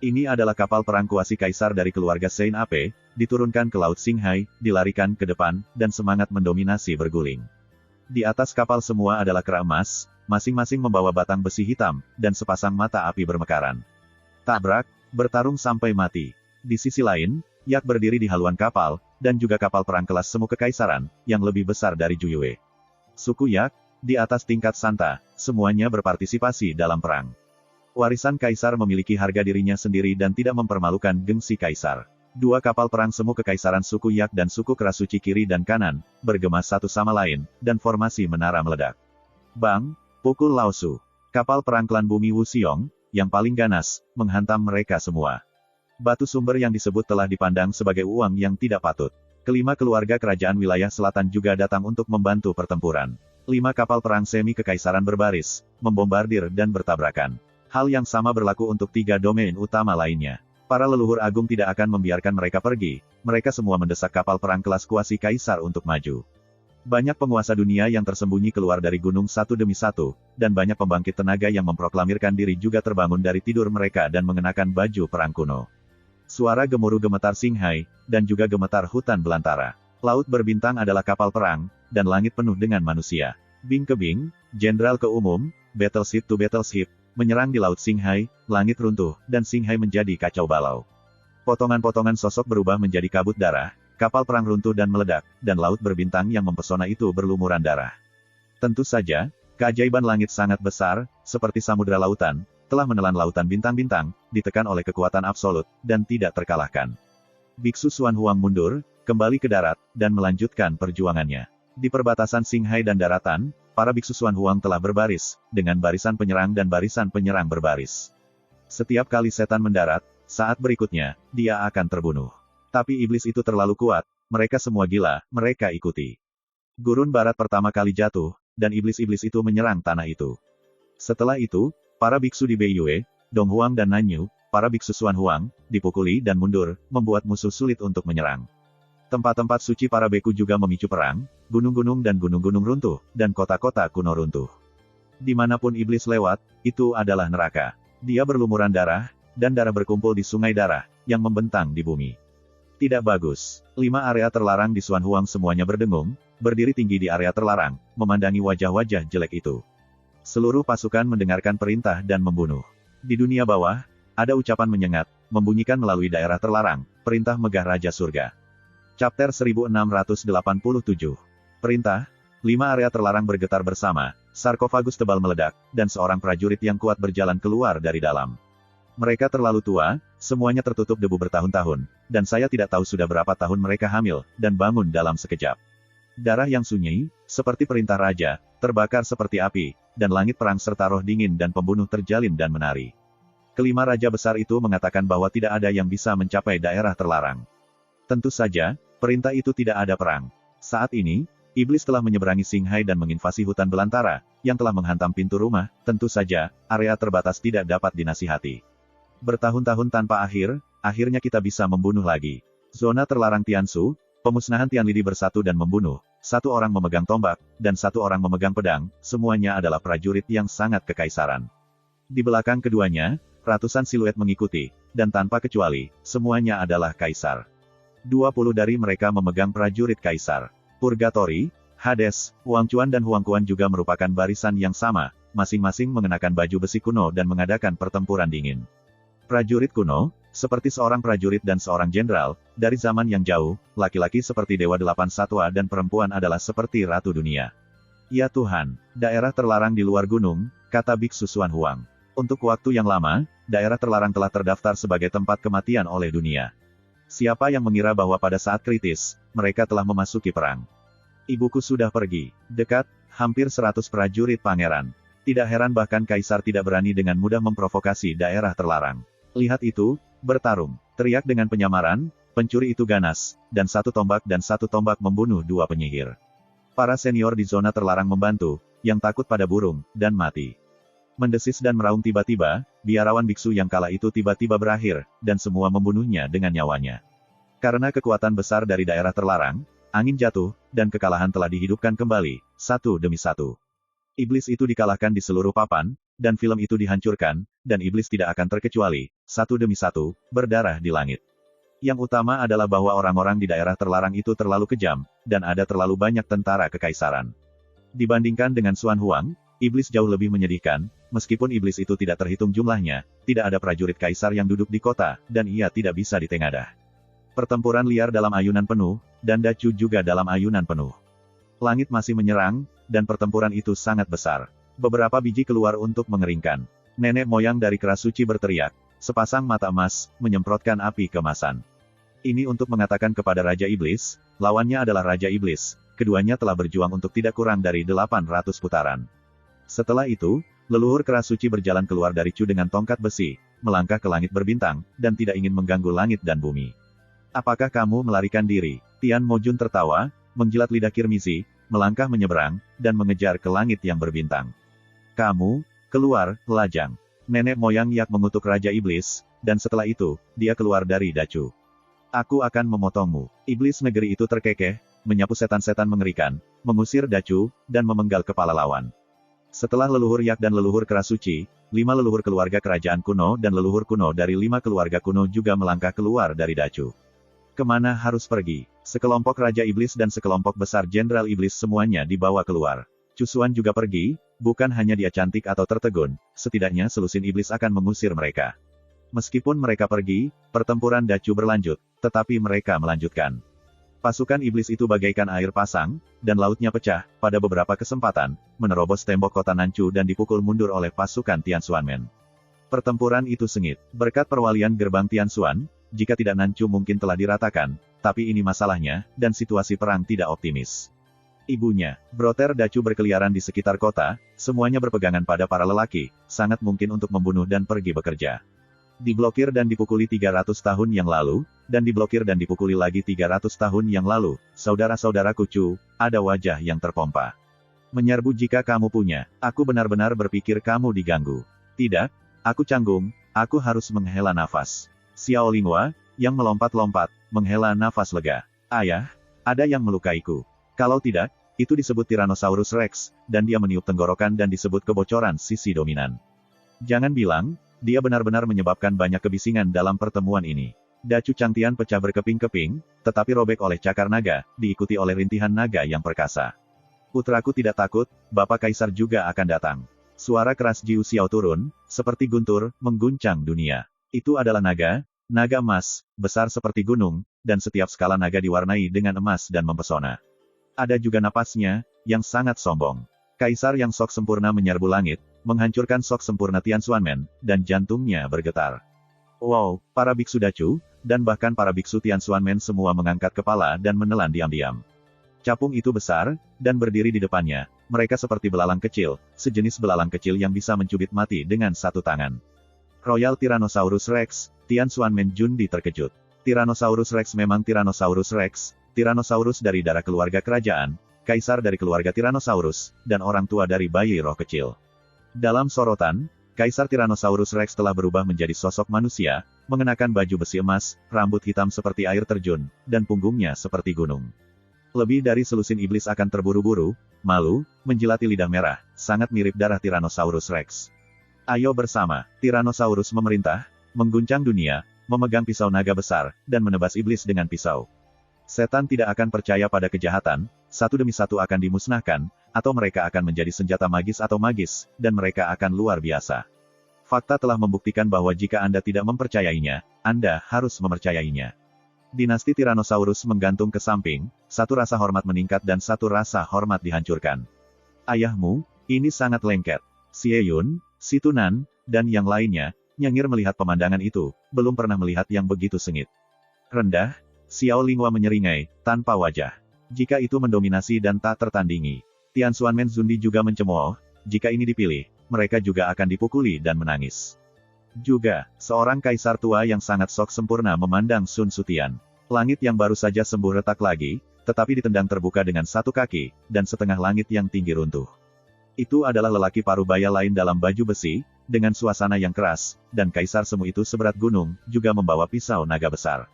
Ini adalah kapal perang kuasi kaisar dari keluarga Saint Ape, diturunkan ke Laut Xinghai, dilarikan ke depan, dan semangat mendominasi berguling. Di atas kapal semua adalah kera emas, masing-masing membawa batang besi hitam, dan sepasang mata api bermekaran. Tabrak, bertarung sampai mati. Di sisi lain, Yak berdiri di haluan kapal, dan juga kapal perang kelas semu kekaisaran, yang lebih besar dari Juyue. Suku Yak, di atas tingkat Santa, semuanya berpartisipasi dalam perang. Warisan kaisar memiliki harga dirinya sendiri dan tidak mempermalukan gengsi kaisar. Dua kapal perang semu kekaisaran suku Yak dan suku Kera Suci kiri dan kanan, bergema satu sama lain, dan formasi menara meledak. Bang, pukul Laosu. Kapal perang klan bumi Wuxiong, yang paling ganas, menghantam mereka semua. Batu sumber yang disebut telah dipandang sebagai uang yang tidak patut. Kelima keluarga kerajaan wilayah selatan juga datang untuk membantu pertempuran. 5 kapal perang semi kekaisaran berbaris, membombardir dan bertabrakan. Hal yang sama berlaku untuk 3 domain utama lainnya. Para leluhur agung tidak akan membiarkan mereka pergi, mereka semua mendesak kapal perang kelas kuasi kaisar untuk maju. Banyak penguasa dunia yang tersembunyi keluar dari gunung satu demi satu, dan banyak pembangkit tenaga yang memproklamirkan diri juga terbangun dari tidur mereka dan mengenakan baju perang kuno. Suara gemuruh gemetar Xinghai, dan juga gemetar hutan belantara. Laut berbintang adalah kapal perang, dan langit penuh dengan manusia. Bing ke Bing, jenderal ke umum, battleship to battleship, menyerang di Laut Xinghai, langit runtuh, dan Xinghai menjadi kacau balau. Potongan-potongan sosok berubah menjadi kabut darah, kapal perang runtuh dan meledak, dan laut berbintang yang mempesona itu berlumuran darah. Tentu saja, keajaiban langit sangat besar, seperti samudera lautan, telah menelan lautan bintang-bintang, ditekan oleh kekuatan absolut, dan tidak terkalahkan. Biksu Xuan Huang mundur, kembali ke darat, dan melanjutkan perjuangannya. Di perbatasan Xinghai dan daratan, para biksu Xuan Huang telah berbaris, dengan barisan penyerang dan barisan penyerang berbaris. Setiap kali setan mendarat, saat berikutnya, dia akan terbunuh. Tapi iblis itu terlalu kuat, mereka semua gila, mereka ikuti. Gurun barat pertama kali jatuh, dan iblis-iblis itu menyerang tanah itu. Setelah itu, para biksu di Beiyue, Donghuang dan Nanyu, para biksu Xuan Huang, dipukuli dan mundur, membuat musuh sulit untuk menyerang. Tempat-tempat suci para beku juga memicu perang, gunung-gunung dan gunung-gunung runtuh, dan kota-kota kuno runtuh. Dimanapun iblis lewat, itu adalah neraka. Dia berlumuran darah, dan darah berkumpul di sungai darah, yang membentang di bumi. Tidak bagus. 5 area terlarang di Xuan Huang semuanya berdengung, berdiri tinggi di area terlarang, memandangi wajah-wajah jelek itu. Seluruh pasukan mendengarkan perintah dan membunuh. Di dunia bawah, ada ucapan menyengat, membunyikan melalui daerah terlarang, perintah megah Raja Surga. Chapter 1687. Perintah, 5 area terlarang bergetar bersama, sarkofagus tebal meledak, dan seorang prajurit yang kuat berjalan keluar dari dalam. Mereka terlalu tua, semuanya tertutup debu bertahun-tahun, dan saya tidak tahu sudah berapa tahun mereka hamil, dan bangun dalam sekejap. Darah yang sunyi, seperti perintah raja, terbakar seperti api, dan langit perang serta roh dingin dan pembunuh terjalin dan menari. Kelima raja besar itu mengatakan bahwa tidak ada yang bisa mencapai daerah terlarang. Tentu saja, perintah itu tidak ada perang. Saat ini, iblis telah menyeberangi Xinghai dan menginvasi hutan belantara, yang telah menghantam pintu rumah, tentu saja, area terbatas tidak dapat dinasihati. Bertahun-tahun tanpa akhir, akhirnya kita bisa membunuh lagi. Zona terlarang Tiansu, pemusnahan Tianlidi bersatu dan membunuh. 1 orang memegang tombak, dan 1 orang memegang pedang, semuanya adalah prajurit yang sangat kekaisaran. Di belakang keduanya, ratusan siluet mengikuti, dan tanpa kecuali, semuanya adalah kaisar. 20 dari mereka memegang prajurit kaisar. Purgatori, Hades, Huangquan dan Huangquan juga merupakan barisan yang sama, masing-masing mengenakan baju besi kuno dan mengadakan pertempuran dingin. Prajurit kuno, seperti seorang prajurit dan seorang jenderal, dari zaman yang jauh, laki-laki seperti Dewa Delapan Satwa dan perempuan adalah seperti Ratu Dunia. Ya Tuhan, daerah terlarang di luar gunung, kata Biksu Xuan Huang. Untuk waktu yang lama, daerah terlarang telah terdaftar sebagai tempat kematian oleh dunia. Siapa yang mengira bahwa pada saat kritis, mereka telah memasuki perang? Ibuku sudah pergi. Dekat, hampir 100 prajurit pangeran. Tidak heran bahkan kaisar tidak berani dengan mudah memprovokasi daerah terlarang. Lihat itu, bertarung. Teriak dengan penyamaran, pencuri itu ganas, dan satu tombak membunuh 2 penyihir. Para senior di zona terlarang membantu, yang takut pada burung, dan mati. Mendesis dan meraung tiba-tiba, biarawan biksu yang kalah itu tiba-tiba berakhir, dan semua membunuhnya dengan nyawanya. Karena kekuatan besar dari daerah terlarang, angin jatuh, dan kekalahan telah dihidupkan kembali, satu demi satu. Iblis itu dikalahkan di seluruh papan, dan film itu dihancurkan, dan iblis tidak akan terkecuali, satu demi satu, berdarah di langit. Yang utama adalah bahwa orang-orang di daerah terlarang itu terlalu kejam, dan ada terlalu banyak tentara kekaisaran. Dibandingkan dengan Xuan Huang, iblis jauh lebih menyedihkan, meskipun iblis itu tidak terhitung jumlahnya, tidak ada prajurit kaisar yang duduk di kota, dan ia tidak bisa ditengadah. Pertempuran liar dalam ayunan penuh, dan Dacu juga dalam ayunan penuh. Langit masih menyerang, dan pertempuran itu sangat besar. Beberapa biji keluar untuk mengeringkan. Nenek moyang dari keras suci berteriak, sepasang mata emas, menyemprotkan api kemasan. Ini untuk mengatakan kepada Raja Iblis, lawannya adalah Raja Iblis, keduanya telah berjuang untuk tidak kurang dari 800 putaran. Setelah itu, leluhur keras suci berjalan keluar dari Chu dengan tongkat besi, melangkah ke langit berbintang, dan tidak ingin mengganggu langit dan bumi. Apakah kamu melarikan diri? Tian Mojun tertawa, menjilat lidah kirmizi, melangkah menyeberang, dan mengejar ke langit yang berbintang. Kamu, keluar, lajang. Nenek moyang Yak mengutuk Raja Iblis, dan setelah itu, dia keluar dari Dacu. Aku akan memotongmu. Iblis negeri itu terkekeh, menyapu setan-setan mengerikan, mengusir Dacu, dan memenggal kepala lawan. Setelah leluhur Yak dan leluhur keras suci, 5 leluhur keluarga kerajaan kuno dan leluhur kuno dari 5 keluarga kuno juga melangkah keluar dari Dacu. Kemana harus pergi? Sekelompok Raja Iblis dan sekelompok besar Jenderal Iblis semuanya dibawa keluar. Chu Xuan juga pergi, bukan hanya dia cantik atau tertegun, setidaknya selusin iblis akan mengusir mereka. Meskipun mereka pergi, pertempuran Dacu berlanjut, tetapi mereka melanjutkan. Pasukan iblis itu bagaikan air pasang, dan lautnya pecah, pada beberapa kesempatan, menerobos tembok kota Nanchu dan dipukul mundur oleh pasukan Tianxuanmen. Pertempuran itu sengit. Berkat perwalian gerbang Tianxuan, jika tidak Nanchu mungkin telah diratakan, tapi ini masalahnya, dan situasi perang tidak optimis. Ibunya, Broter Dacu berkeliaran di sekitar kota, semuanya berpegangan pada para lelaki, sangat mungkin untuk membunuh dan pergi bekerja. Diblokir dan dipukuli 300 tahun yang lalu, dan diblokir dan dipukuli lagi 300 tahun yang lalu, saudara-saudaraku Chu, ada wajah yang terpompa. Menyerbu jika kamu punya, aku benar-benar berpikir kamu diganggu. Tidak, aku canggung, aku harus menghela nafas. Xiao Linghua, yang melompat-lompat, menghela nafas lega. Ayah, ada yang melukaiku. Kalau tidak, itu disebut Tyrannosaurus Rex, dan dia meniup tenggorokan dan disebut kebocoran sisi dominan. Jangan bilang, dia benar-benar menyebabkan banyak kebisingan dalam pertemuan ini. Dacu Changtian pecah berkeping-keping, tetapi robek oleh cakar naga, diikuti oleh rintihan naga yang perkasa. Putraku tidak takut, Bapak Kaisar juga akan datang. Suara keras Jiu Xiao turun, seperti guntur, mengguncang dunia. Itu adalah naga, naga emas, besar seperti gunung, dan setiap skala naga diwarnai dengan emas dan mempesona. Ada juga napasnya, yang sangat sombong. Kaisar yang sok sempurna menyerbu langit, menghancurkan sok sempurna Tianxuanmen, dan jantungnya bergetar. Wow, para biksu Dacu, dan bahkan para biksu Tianxuanmen semua mengangkat kepala dan menelan diam-diam. Capung itu besar, dan berdiri di depannya, mereka seperti belalang kecil, sejenis belalang kecil yang bisa mencubit mati dengan satu tangan. Royal Tyrannosaurus Rex, Tianxuanmen Jundi terkejut. Tyrannosaurus Rex memang Tyrannosaurus Rex, Tyrannosaurus dari darah keluarga kerajaan, kaisar dari keluarga Tyrannosaurus, dan orang tua dari bayi roh kecil. Dalam sorotan, Kaisar Tyrannosaurus Rex telah berubah menjadi sosok manusia, mengenakan baju besi emas, rambut hitam seperti air terjun, dan punggungnya seperti gunung. Lebih dari selusin iblis akan terburu-buru, malu, menjilati lidah merah, sangat mirip darah Tyrannosaurus Rex. Ayo bersama, Tyrannosaurus memerintah, mengguncang dunia, memegang pisau naga besar, dan menebas iblis dengan pisau. Setan tidak akan percaya pada kejahatan, satu demi satu akan dimusnahkan, atau mereka akan menjadi senjata magis atau magis, dan mereka akan luar biasa. Fakta telah membuktikan bahwa jika Anda tidak mempercayainya, Anda harus mempercayainya. Dinasti Tyrannosaurus menggantung ke samping, satu rasa hormat meningkat dan satu rasa hormat dihancurkan. Ayahmu, ini sangat lengket. Si Yun, si Tunan, dan yang lainnya, nyengir melihat pemandangan itu, belum pernah melihat yang begitu sengit. Rendah, Xiao Linghua menyeringai, tanpa wajah. Jika itu mendominasi dan tak tertandingi. Tian Xuanmen Zundi juga mencemooh, jika ini dipilih, mereka juga akan dipukuli dan menangis. Juga, seorang kaisar tua yang sangat sok sempurna memandang Sun Sutian. Langit yang baru saja sembuh retak lagi, tetapi ditendang terbuka dengan satu kaki, dan setengah langit yang tinggi runtuh. Itu adalah lelaki parubaya lain dalam baju besi, dengan suasana yang keras, dan kaisar semu itu seberat gunung, juga membawa pisau naga besar.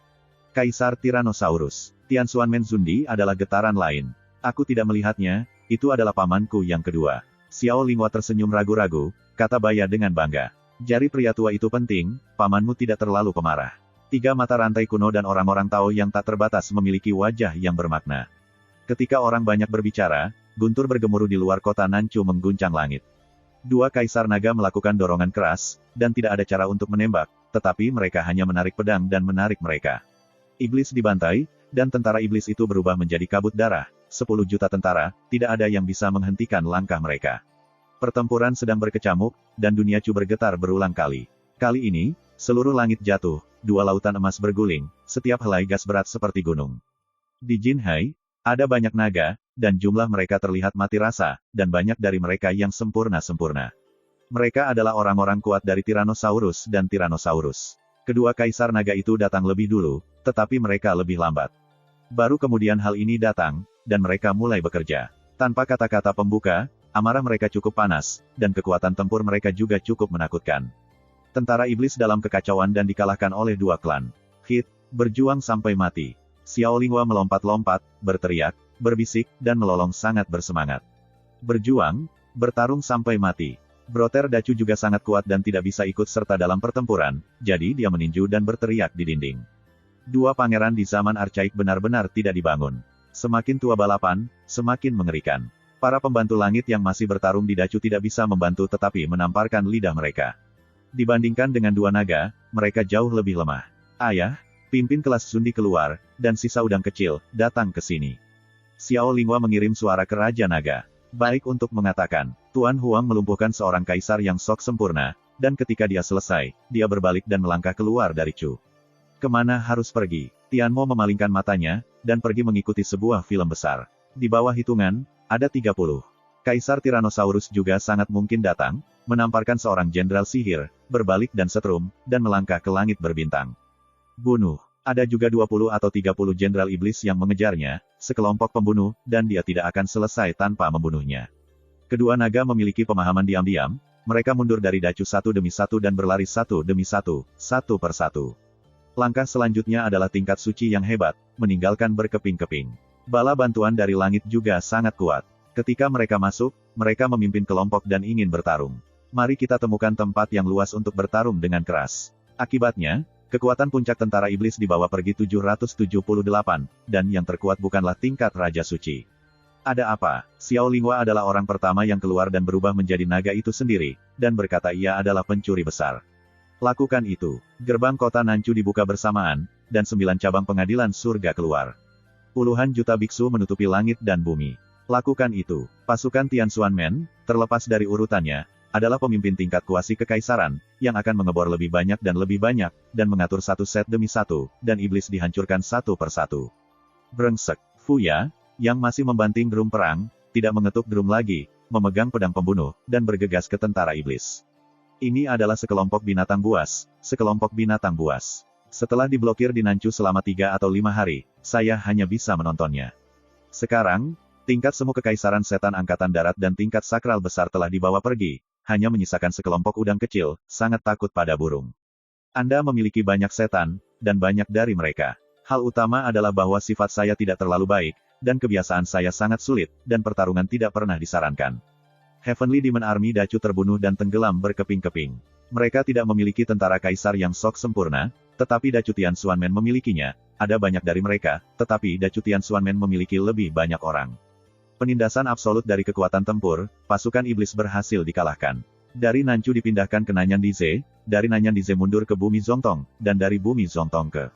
Kaisar Tyrannosaurus, Tian Xuanmen Zundi adalah getaran lain. Aku tidak melihatnya, itu adalah pamanku yang kedua. Xiao Linghua tersenyum ragu-ragu, kata Baya dengan bangga. Jari pria tua itu penting, pamanmu tidak terlalu pemarah. Tiga mata rantai kuno dan orang-orang Tao yang tak terbatas memiliki wajah yang bermakna. Ketika orang banyak berbicara, guntur bergemuruh di luar kota Nanchu mengguncang langit. Dua kaisar naga melakukan dorongan keras, dan tidak ada cara untuk menembak, tetapi mereka hanya menarik pedang dan menarik mereka. Iblis dibantai, dan tentara iblis itu berubah menjadi kabut darah. 10 juta tentara, tidak ada yang bisa menghentikan langkah mereka. Pertempuran sedang berkecamuk, dan dunia Chu bergetar berulang kali. Kali ini, seluruh langit jatuh, dua lautan emas berguling, setiap helai gas berat seperti gunung. Di Jinhai, ada banyak naga, dan jumlah mereka terlihat mati rasa, dan banyak dari mereka yang sempurna-sempurna. Mereka adalah orang-orang kuat dari Tyrannosaurus dan Tyrannosaurus. Kedua kaisar naga itu datang lebih dulu, tetapi mereka lebih lambat. Baru kemudian hal ini datang, dan mereka mulai bekerja. Tanpa kata-kata pembuka, amarah mereka cukup panas, dan kekuatan tempur mereka juga cukup menakutkan. Tentara iblis dalam kekacauan dan dikalahkan oleh dua klan. Hit, berjuang sampai mati. Xiao Linghua melompat-lompat, berteriak, berbisik, dan melolong sangat bersemangat. Berjuang, bertarung sampai mati. Broter Dacu juga sangat kuat dan tidak bisa ikut serta dalam pertempuran, jadi dia meninju dan berteriak di dinding. Dua pangeran di zaman arkaik benar-benar tidak dibangun. Semakin tua balapan, semakin mengerikan. Para pembantu langit yang masih bertarung di Dacu tidak bisa membantu tetapi menamparkan lidah mereka. Dibandingkan dengan dua naga, mereka jauh lebih lemah. Ayah, pimpin kelas Zundi keluar, dan sisa udang kecil, datang ke sini. Xiao Linghua mengirim suara ke Raja Naga. Baik untuk mengatakan, Tuan Huang melumpuhkan seorang kaisar yang sok sempurna, dan ketika dia selesai, dia berbalik dan melangkah keluar dari Chu. Kemana harus pergi? Tianmo memalingkan matanya, dan pergi mengikuti sebuah film besar. Di bawah hitungan, ada 30. Kaisar Tyrannosaurus juga sangat mungkin datang, menamparkan seorang jenderal sihir, berbalik dan setrum, dan melangkah ke langit berbintang. Bunuh. Ada juga 20 atau 30 jenderal iblis yang mengejarnya, sekelompok pembunuh, dan dia tidak akan selesai tanpa membunuhnya. Kedua naga memiliki pemahaman diam-diam, mereka mundur dari Dacu satu demi satu dan berlari satu demi satu, satu per satu. Langkah selanjutnya adalah tingkat suci yang hebat, meninggalkan berkeping-keping. Bala bantuan dari langit juga sangat kuat. Ketika mereka masuk, mereka memimpin kelompok dan ingin bertarung. Mari kita temukan tempat yang luas untuk bertarung dengan keras. Akibatnya, kekuatan puncak tentara iblis dibawa pergi 778, dan yang terkuat bukanlah tingkat Raja Suci. Ada apa? Xiao Linghua adalah orang pertama yang keluar dan berubah menjadi naga itu sendiri, dan berkata ia adalah pencuri besar. Lakukan itu. Gerbang kota Nanchu dibuka bersamaan, dan 9 cabang pengadilan surga keluar. Puluhan juta biksu menutupi langit dan bumi. Lakukan itu. Pasukan Tian Xuanmen, terlepas dari urutannya, adalah pemimpin tingkat kuasi kekaisaran, yang akan mengebor lebih banyak, dan mengatur satu set demi satu, dan iblis dihancurkan satu per satu. Brengsek. Fuya, yang masih membanting drum perang, tidak mengetuk drum lagi, memegang pedang pembunuh, dan bergegas ke tentara iblis. Ini adalah sekelompok binatang buas, sekelompok binatang buas. Setelah diblokir di Nanchu selama 3 atau 5 hari, saya hanya bisa menontonnya. Sekarang, tingkat semu kekaisaran setan angkatan darat dan tingkat sakral besar telah dibawa pergi, hanya menyisakan sekelompok udang kecil, sangat takut pada burung. Anda memiliki banyak setan, dan banyak dari mereka. Hal utama adalah bahwa sifat saya tidak terlalu baik, dan kebiasaan saya sangat sulit, dan pertarungan tidak pernah disarankan. Heavenly Demon Army Dacu terbunuh dan tenggelam berkeping-keping. Mereka tidak memiliki tentara kaisar yang sok sempurna, Tetapi Dacu Tianxuanmen memilikinya, ada banyak dari mereka, tetapi Dacu Tianxuanmen memiliki lebih banyak orang. Penindasan absolut dari kekuatan tempur, pasukan iblis berhasil dikalahkan. Dari Nanchu dipindahkan ke Nanyan Dize, dari Nanyan Dize mundur ke Bumi Zongtong, dan dari Bumi Zongtong ke.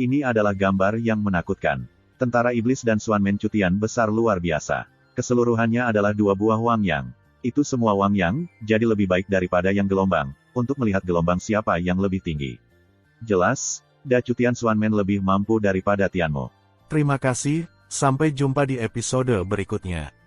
Ini adalah gambar yang menakutkan. Tentara iblis dan Xuanmen Cutian besar luar biasa. Keseluruhannya adalah 2 buah Wang Yang. Itu semua Wang Yang, jadi lebih baik daripada yang gelombang, untuk melihat gelombang siapa yang lebih tinggi. Jelas, Dacu Tianxuanmen lebih mampu daripada Tianmo. Terima kasih, sampai jumpa di episode berikutnya.